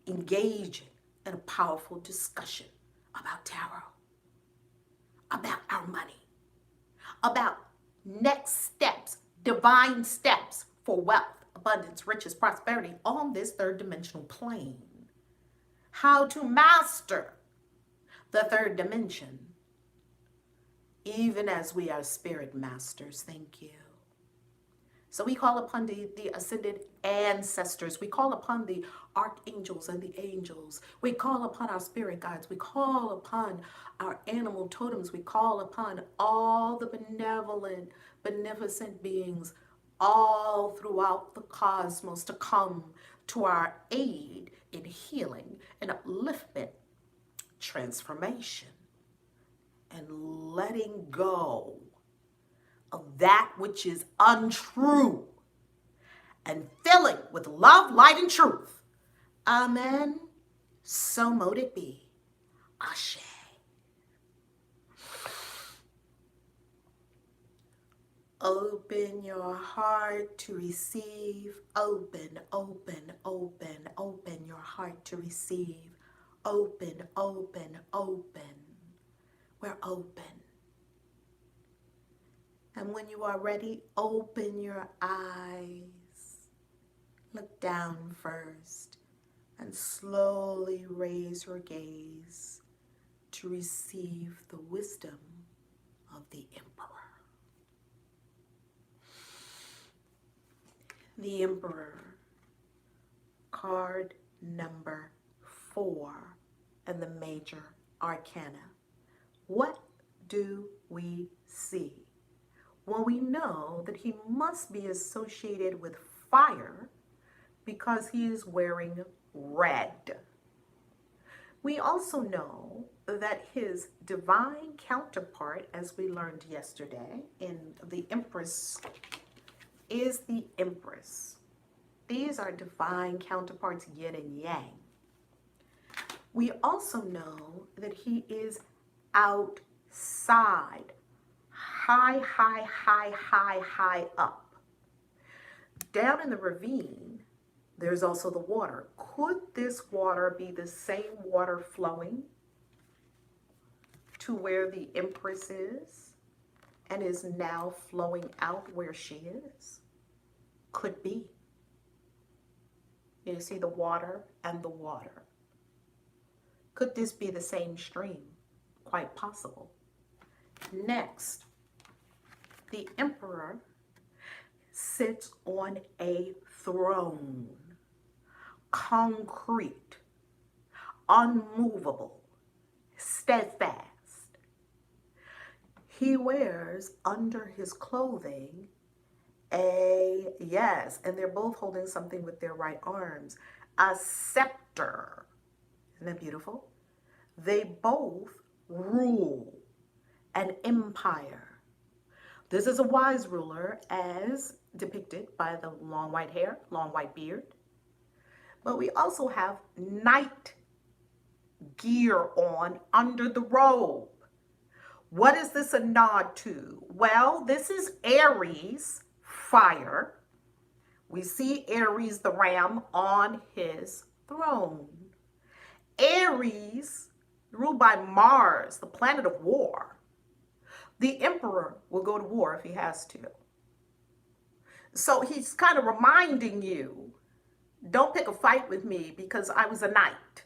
engaging in a powerful discussion about tarot, about our money, about next steps, divine steps for wealth, abundance, riches, prosperity on this third dimensional plane. How to master the third dimension, even as we are spirit masters. Thank you. So we call upon the ascended ancestors. We call upon the archangels and the angels. We call upon our spirit guides. We call upon our animal totems. We call upon all the benevolent, beneficent beings all throughout the cosmos to come to our aid in healing and upliftment, transformation, and letting go of that which is untrue and filling with love, light, and truth. Amen. So mote it be. Ashe. Open your heart to receive. Open, open, open, open your heart to receive. Open, open, open. We're open. And when you are ready, open your eyes. Look down first and slowly raise your gaze to receive the wisdom of the Emperor. The Emperor, card number 4 and the major arcana. What do we see? Well, we know that he must be associated with fire because he is wearing red. We also know that his divine counterpart, as we learned yesterday in the Empress, is the Empress. These are divine counterparts, yin and yang. We also know that he is outside, high, high, high, high, high up. Down in the ravine, there's also the water. Could this water be the same water flowing to where the Empress is and is now flowing out where she is? Could be. You see the water and the water. Could this be the same stream? Quite possible. Next, the Emperor sits on a throne, concrete, unmovable, steadfast. He wears under his clothing yes, and they're both holding something with their right arms, a scepter. Isn't that beautiful? They both rule an empire. This is a wise ruler as depicted by the long white hair, long white beard. But we also have night gear on under the robe. What is this a nod to? Well, this is Aries, fire. We see Aries, the ram, on his throne. Aries, ruled by Mars, the planet of war. The Emperor will go to war if he has to. So he's kind of reminding you, don't pick a fight with me because I was a knight.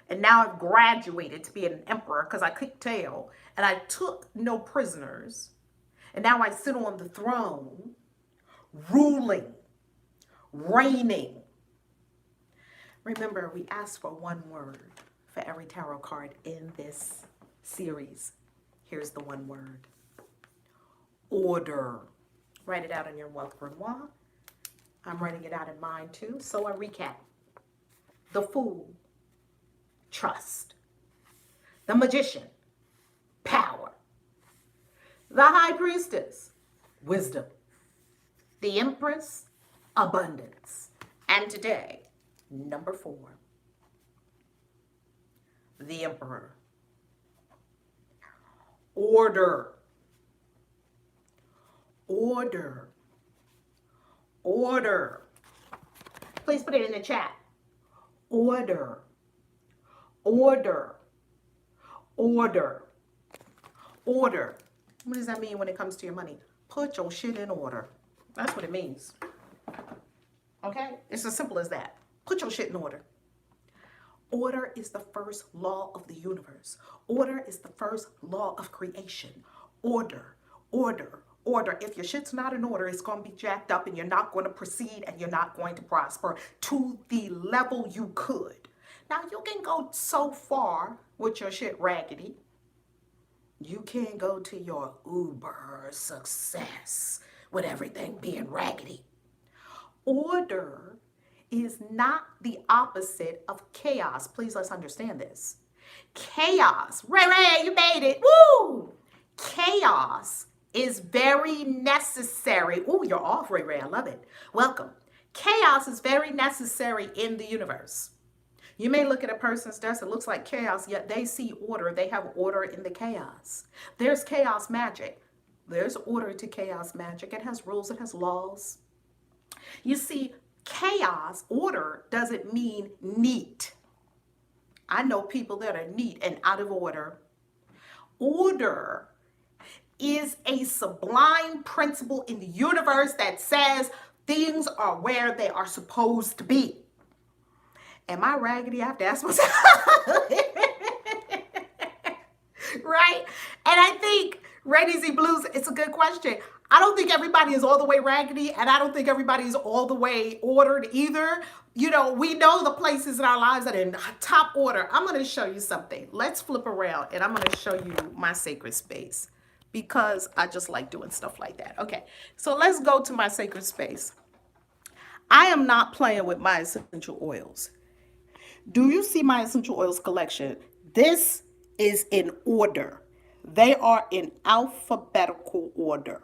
And now I've graduated to be an emperor because I kicked tail and I took no prisoners. And now I sit on the throne, ruling, reigning. Remember, we asked for one word for every tarot card in this series. Here's the one word. Order. Write it out in your wealth grimoire. I'm writing it out in mine too. So a recap. The Fool. Trust. The Magician. Power. The High Priestess. Wisdom. The Empress. Abundance. And today, number 4. The Emperor. Order. Order. Order. Please put it in the chat. Order. Order. Order. Order. What does that mean when it comes to your money? Put your shit in order. That's what it means. Okay? It's as simple as that. Put your shit in order. Order is the first law of the universe. Order is the first law of creation. Order, order, order. If your shit's not in order, it's going to be jacked up and you're not going to proceed and you're not going to prosper to the level you could. Now, you can go so far with your shit raggedy. You can't go to your uber success with everything being raggedy. Order is not the opposite of chaos. Please, let's understand this. Chaos, Ray, you made it, woo! Chaos is very necessary. Ooh, you're off, Ray, I love it. Welcome. Chaos is very necessary in the universe. You may look at a person's desk, it looks like chaos, yet they see order. They have order in the chaos. There's chaos magic. There's order to chaos magic. It has rules, it has laws. You see, chaos, order, doesn't mean neat. I know people that are neat and out of order. Order is a sublime principle in the universe that says things are where they are supposed to be. Am I raggedy? I have to ask myself. Right? And I think, Red Easy Blues, it's a good question. I don't think everybody is all the way raggedy, and I don't think everybody is all the way ordered either. You know, we know the places in our lives that are in top order. I'm going to show you something. Let's flip around, and I'm going to show you my sacred space because I just like doing stuff like that. Okay, so let's go to my sacred space. I am not playing with my essential oils. Do you see my essential oils collection? This is in order. They are in alphabetical order.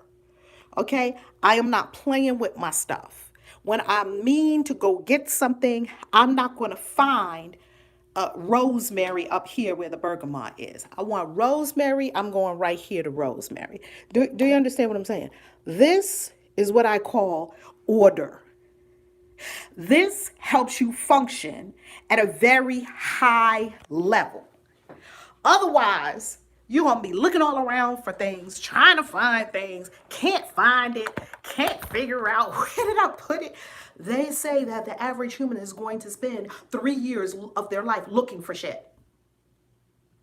Okay, I am not playing with my stuff. When I mean to go get something, I'm not going to find rosemary up here where the bergamot is. I want rosemary, I'm going right here to rosemary. Do you understand what I'm saying? This is what I call order. This helps you function at a very high level. Otherwise, you're going to be looking all around for things, trying to find things, can't find it, can't figure out where did I put it. They say that the average human is going to spend 3 years of their life looking for shit.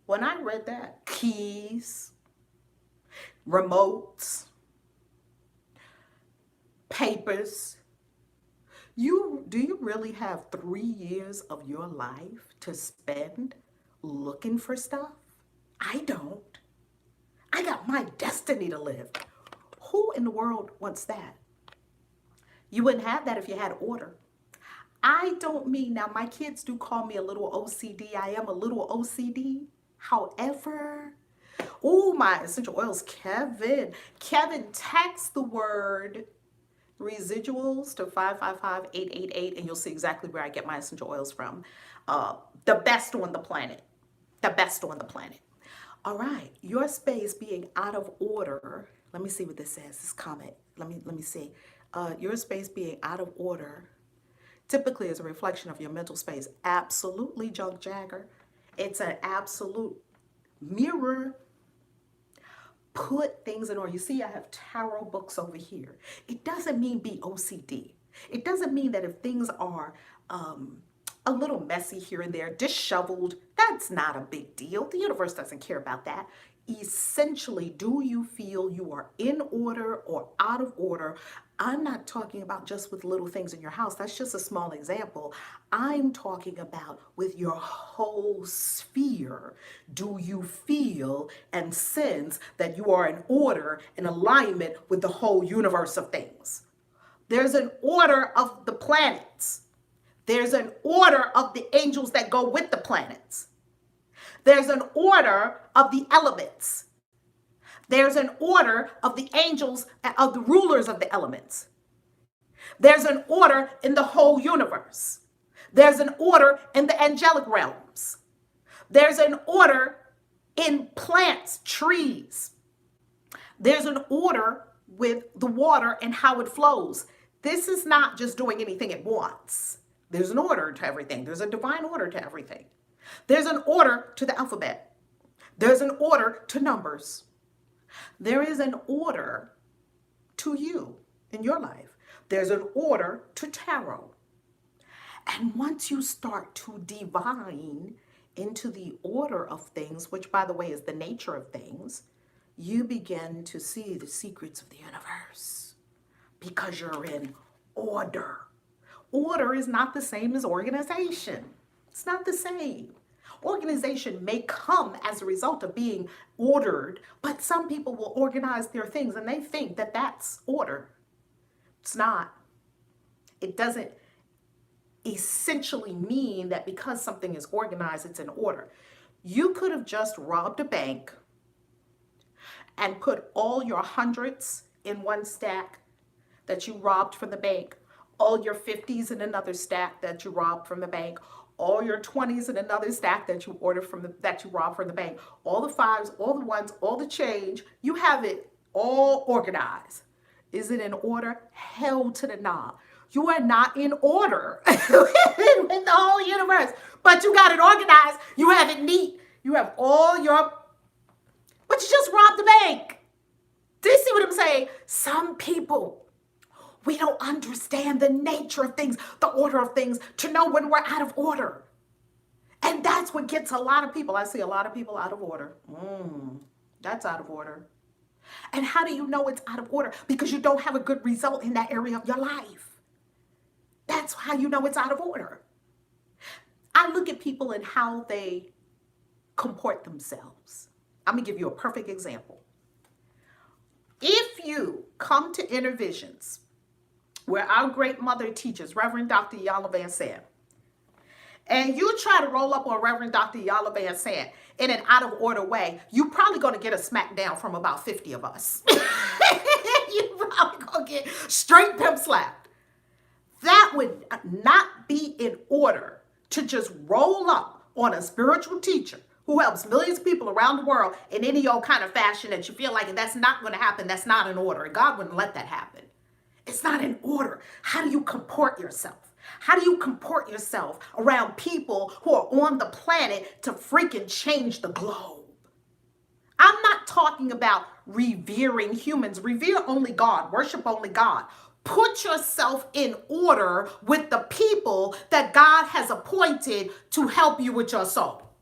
When I read that, keys, remotes, papers, do you really have 3 years of your life to spend looking for stuff? I don't. I got my destiny to live. Who in the world wants that? You wouldn't have that if you had order. I don't mean, now my kids do call me a little OCD. I am a little OCD. However, oh, my essential oils, Kevin, text the word residuals to 555-888 and you'll see exactly where I get my essential oils from. The best on the planet. The best on the planet. All right, your space being out of order. Let me see what this says, this comment. Let me see. Your space being out of order typically is a reflection of your mental space. Absolutely, Junk Jagger. It's an absolute mirror. Put things in order. You see, I have tarot books over here. It doesn't mean be OCD. It doesn't mean that if things are a little messy here and there, disheveled, that's not a big deal. The universe doesn't care about that. Essentially, do you feel you are in order or out of order? I'm not talking about just with little things in your house. That's just a small example. I'm talking about with your whole sphere. Do you feel and sense that you are in order, in alignment with the whole universe of things? There's an order of the planets. There's an order of the angels that go with the planets. There's an order of the elements. There's an order of the angels, of the rulers of the elements. There's an order in the whole universe. There's an order in the angelic realms. There's an order in plants, trees. There's an order with the water and how it flows. This is not just doing anything at once. There's an order to everything. There's a divine order to everything. There's an order to the alphabet. There's an order to numbers. There is an order to you in your life. There's an order to tarot. And once you start to divine into the order of things, which by the way is the nature of things, you begin to see the secrets of the universe because you're in order. Order is not the same as organization. It's not the same. Organization may come as a result of being ordered, but some people will organize their things and they think that that's order. It's not. It doesn't essentially mean that because something is organized, it's in order. You could have just robbed a bank and put all your hundreds in one stack that you robbed from the bank, all your 50s in another stack that you robbed from the bank, all your 20s in another stack that you robbed from the bank, all the fives, all the ones, all the change. You have it all organized. Is it in order? Hell to the nah. You are not in order with the whole universe, but you got it organized. You have it neat. You have all your, but you just robbed the bank. Do you see what I'm saying? Some people, we don't understand the nature of things, the order of things, to know when we're out of order. And that's what gets a lot of people. I see a lot of people out of order. That's out of order. And how do you know it's out of order? Because you don't have a good result in that area of your life. That's how you know it's out of order. I look at people and how they comport themselves. I'm going to give you a perfect example. If you come to Intervisions, where our great mother teaches, Reverend Dr. Yala Van Sant, and you try to roll up on Reverend Dr. Yala Van Sant in an out of order way, you're probably going to get a smack down from about 50 of us. You're probably going to get straight pimp slapped. That would not be in order to just roll up on a spiritual teacher who helps millions of people around the world in any old kind of fashion that you feel like that's not going to happen. That's not in order. God wouldn't let that happen. It's not in order. How do you comport yourself? How do you comport yourself around people who are on the planet to freaking change the globe? I'm not talking about revering humans. Revere only God. Worship only God. Put yourself in order with the people that God has appointed to help you with your soul.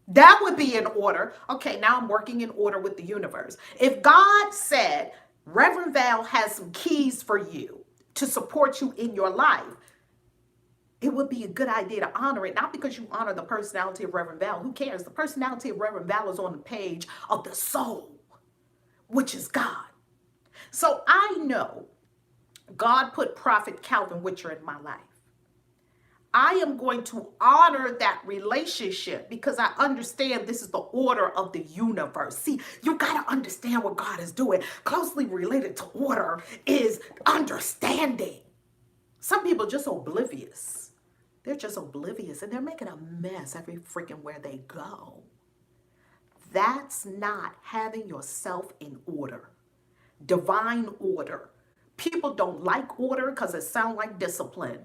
That would be in order. Okay, now I'm working in order with the universe. If God said, Reverend Val has some keys for you to support you in your life, it would be a good idea to honor it, not because you honor the personality of Reverend Val. Who cares? The personality of Reverend Val is on the page of the soul, which is God. So I know God put Prophet Calvin Witcher in my life. I am going to honor that relationship because I understand this is the order of the universe. See, you got to understand what God is doing. Closely related to order is understanding. Some people are just oblivious. They're just oblivious and they're making a mess every freaking where they go. That's not having yourself in order. Divine order. People don't like order because it sounds like discipline.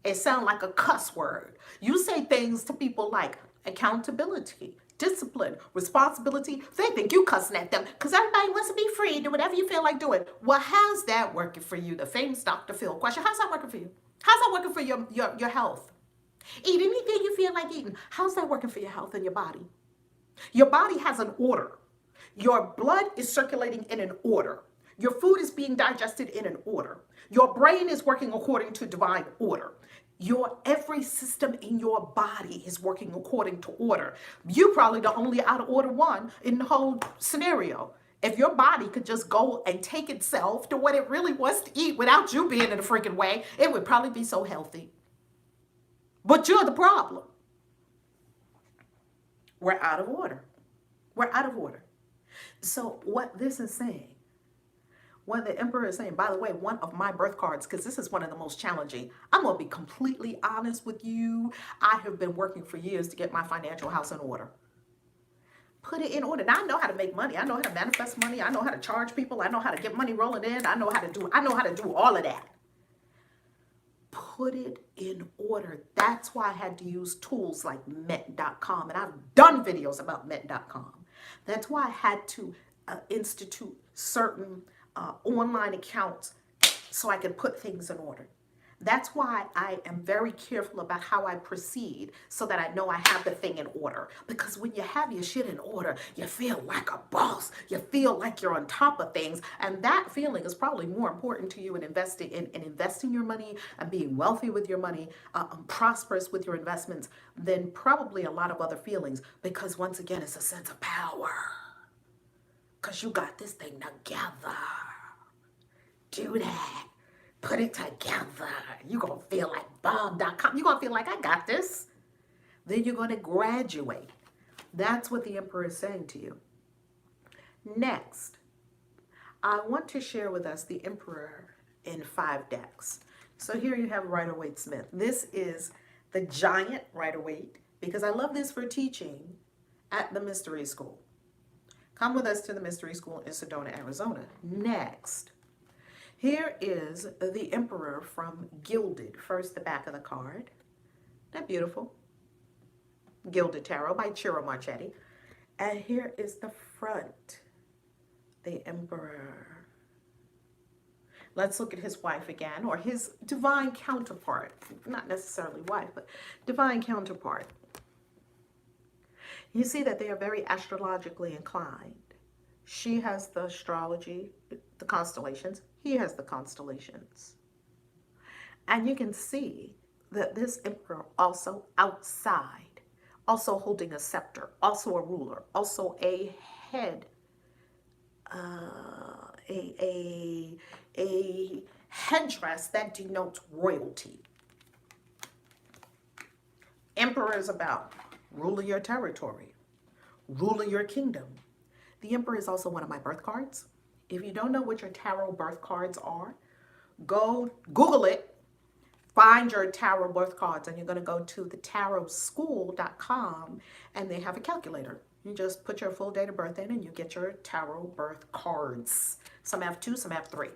It sounds like a cuss word. You say things to people like accountability, discipline, responsibility. They think you cussing at them because everybody wants to be free, do whatever you feel like doing. Well, how's that working for you? The famous Dr. Phil question. How's that working for you? How's that working for your health? Eat anything you feel like eating. How's that working for your health and your body? Your body has an order. Your blood is circulating in an order. Your food is being digested in an order. Your brain is working according to divine order. Every system in your body is working according to order. You probably the only out of order one in the whole scenario. If your body could just go and take itself to what it really wants to eat without you being in a freaking way, it would probably be so healthy. But you're the problem. We're out of order. We're out of order. So what this is saying, when the emperor is saying, by the way, one of my birth cards, because this is one of the most challenging, I'm going to be completely honest with you. I have been working for years to get my financial house in order. Put it in order. Now I know how to make money. I know how to manifest money. I know how to charge people. I know how to get money rolling in. I know how to do all of that. Put it in order. That's why I had to use tools like Met.com. And I've done videos about Met.com. That's why I had to institute certain online accounts so I can put things in order. That's why I am very careful about how I proceed so that I know I have the thing in order. Because when you have your shit in order, you feel like a boss. You feel like you're on top of things. And that feeling is probably more important to you in investing your money and being wealthy with your money, prosperous with your investments, than probably a lot of other feelings. Because once again, it's a sense of power. Because you got this thing together. Do that. Put it together. You're going to feel like Bob.com. You're going to feel like I got this. Then you're going to graduate. That's what the Emperor is saying to you. Next, I want to share with us the Emperor in 5 decks. So here you have Rider-Waite-Smith. This is the giant Rider-Waite because I love this for teaching at the Mystery School. Come with us to the Mystery School in Sedona, Arizona. Next. Here is the Emperor from Gilded. First, the back of the card. Isn't that beautiful? Gilded Tarot by Ciro Marchetti. And here is the front. The Emperor. Let's look at his wife again, or his divine counterpart. Not necessarily wife, but divine counterpart. You see that they are very astrologically inclined. She has the astrology, the constellations. He has the constellations. And you can see that this Emperor also outside, also holding a scepter, also a ruler, also a head, a headdress that denotes royalty. Emperor is about ruling your territory, ruling your kingdom. The Emperor is also one of my birth cards. If you don't know what your tarot birth cards are, go Google it, find your tarot birth cards, and you're going to go to the tarotschool.com, and they have a calculator. You just put your full date of birth in, and you get your tarot birth cards. Some have 2, some have 3.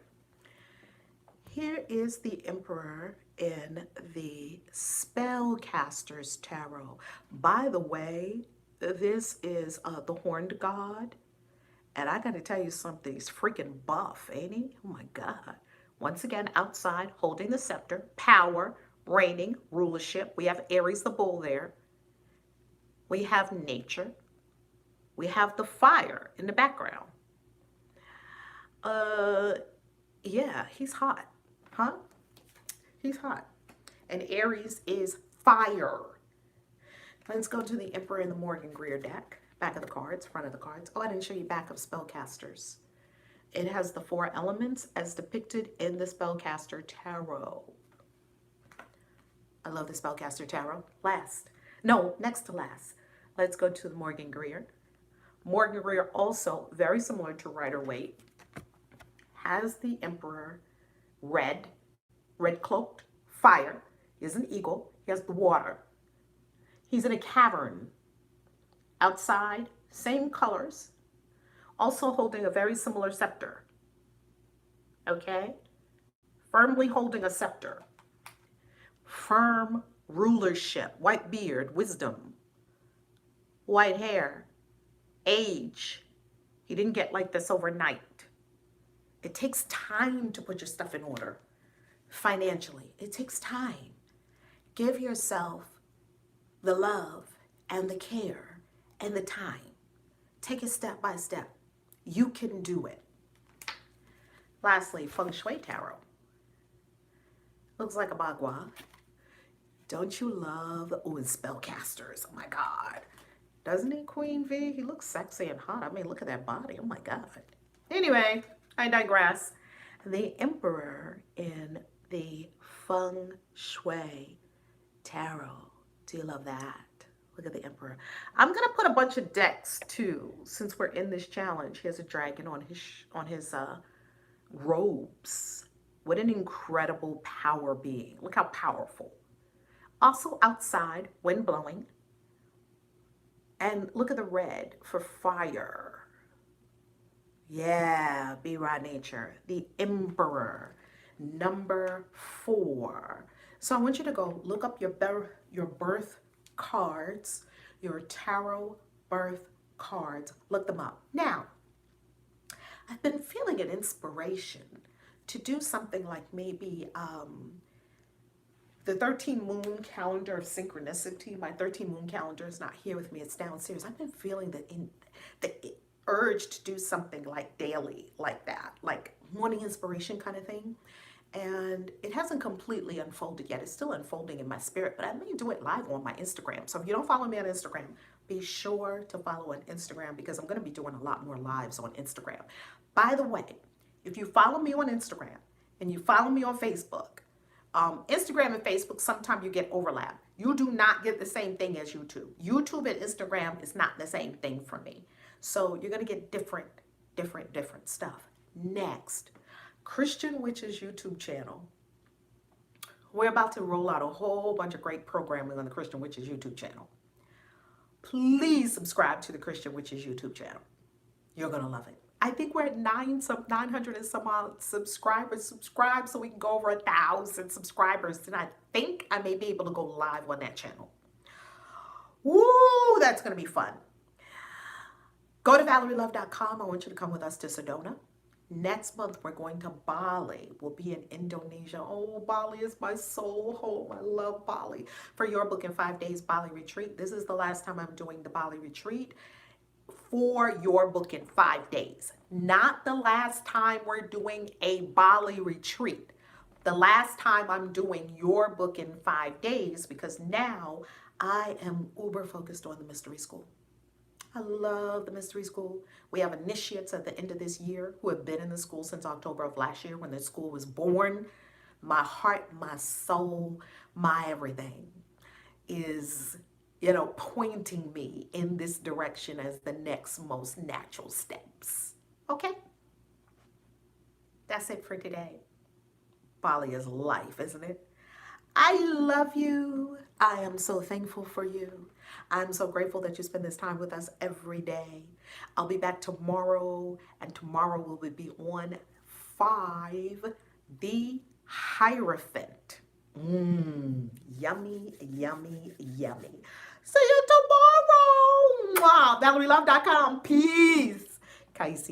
Here is the Emperor in the Spellcaster's Tarot. By the way, this is the Horned God. And I got to tell you something, he's freaking buff, ain't he? Oh my God. Once again, outside, holding the scepter, power, reigning, rulership. We have Aries the bull there. We have nature. We have the fire in the background. Yeah, he's hot. Huh? He's hot. And Aries is fire. Let's go to the Emperor in the Morgan Greer deck. Back of the cards, front of the cards. Oh, I didn't show you back of Spellcasters. It has the 4 elements as depicted in the Spellcaster Tarot. I love the Spellcaster Tarot. Next to last. Let's go to the Morgan Greer. Morgan Greer, also very similar to Rider-Waite, has the Emperor red cloaked, fire. He is an eagle. He has the water. He's in a cavern. Outside, same colors, also holding a very similar scepter. Okay? Firmly holding a scepter. Firm rulership, white beard, wisdom, white hair, age. He didn't get like this overnight. It takes time to put your stuff in order financially. It takes time. Give yourself the love and the care and the time. Take it step by step. You can do it. Lastly, Feng Shui Tarot. Looks like a bagua. Don't you love the spellcasters? Oh my God. Doesn't he, Queen V? He looks sexy and hot. I mean, look at that body. Oh my God. Anyway, I digress. The Emperor in the Feng Shui Tarot. Do you love that? Look at the Emperor. I'm going to put a bunch of decks too, since we're in this challenge. He has a dragon on his robes. What an incredible power being. Look how powerful. Also outside, wind blowing. And look at the red for fire. Yeah, be raw nature. The Emperor, number 4. So I want you to go look up your birth cards, your tarot birth cards. Look them up. Now, I've been feeling an inspiration to do something like maybe the 13 moon calendar of synchronicity. My 13 moon calendar is not here with me, it's downstairs. I've been feeling the urge to do something like daily, like that, like morning inspiration kind of thing. And it hasn't completely unfolded yet. It's still unfolding in my spirit, but I may do it live on my Instagram. So if you don't follow me on Instagram, be sure to follow on Instagram, because I'm going to be doing a lot more lives on Instagram. By the way, if you follow me on Instagram and you follow me on Facebook, Instagram and Facebook, sometimes you get overlap. You do not get the same thing as YouTube. YouTube and Instagram is not the same thing for me. So you're going to get different stuff. Next, Christian Witches YouTube channel. We're about to roll out a whole bunch of great programming on the Christian Witches YouTube channel. Please subscribe to the Christian Witches YouTube channel. You're going to love it. I think we're at 900 and some odd subscribers. Subscribe so we can go over 1,000 subscribers. And I think I may be able to go live on that channel. Woo, that's going to be fun. Go to ValerieLove.com. I want you to come with us to Sedona. Next month, we're going to Bali. We'll be in Indonesia. Oh, Bali is my soul home. I love Bali. For your book in 5 days Bali retreat. This is the last time I'm doing the Bali retreat. For your book in 5 days. Not the last time we're doing a Bali retreat. The last time I'm doing your book in 5 days, because now I am uber focused on the mystery school. I love the mystery school. We have initiates at the end of this year who have been in the school since October of last year when the school was born. My heart, my soul, my everything is, pointing me in this direction as the next most natural steps. Okay? That's it for today. Bali is life, isn't it? I love you. I am so thankful for you. I'm so grateful that you spend this time with us every day. I'll be back tomorrow, and tomorrow we'll be on 5, the Hierophant. Yummy, yummy, yummy. See you tomorrow. ValerieLove.com. Peace. KAISI.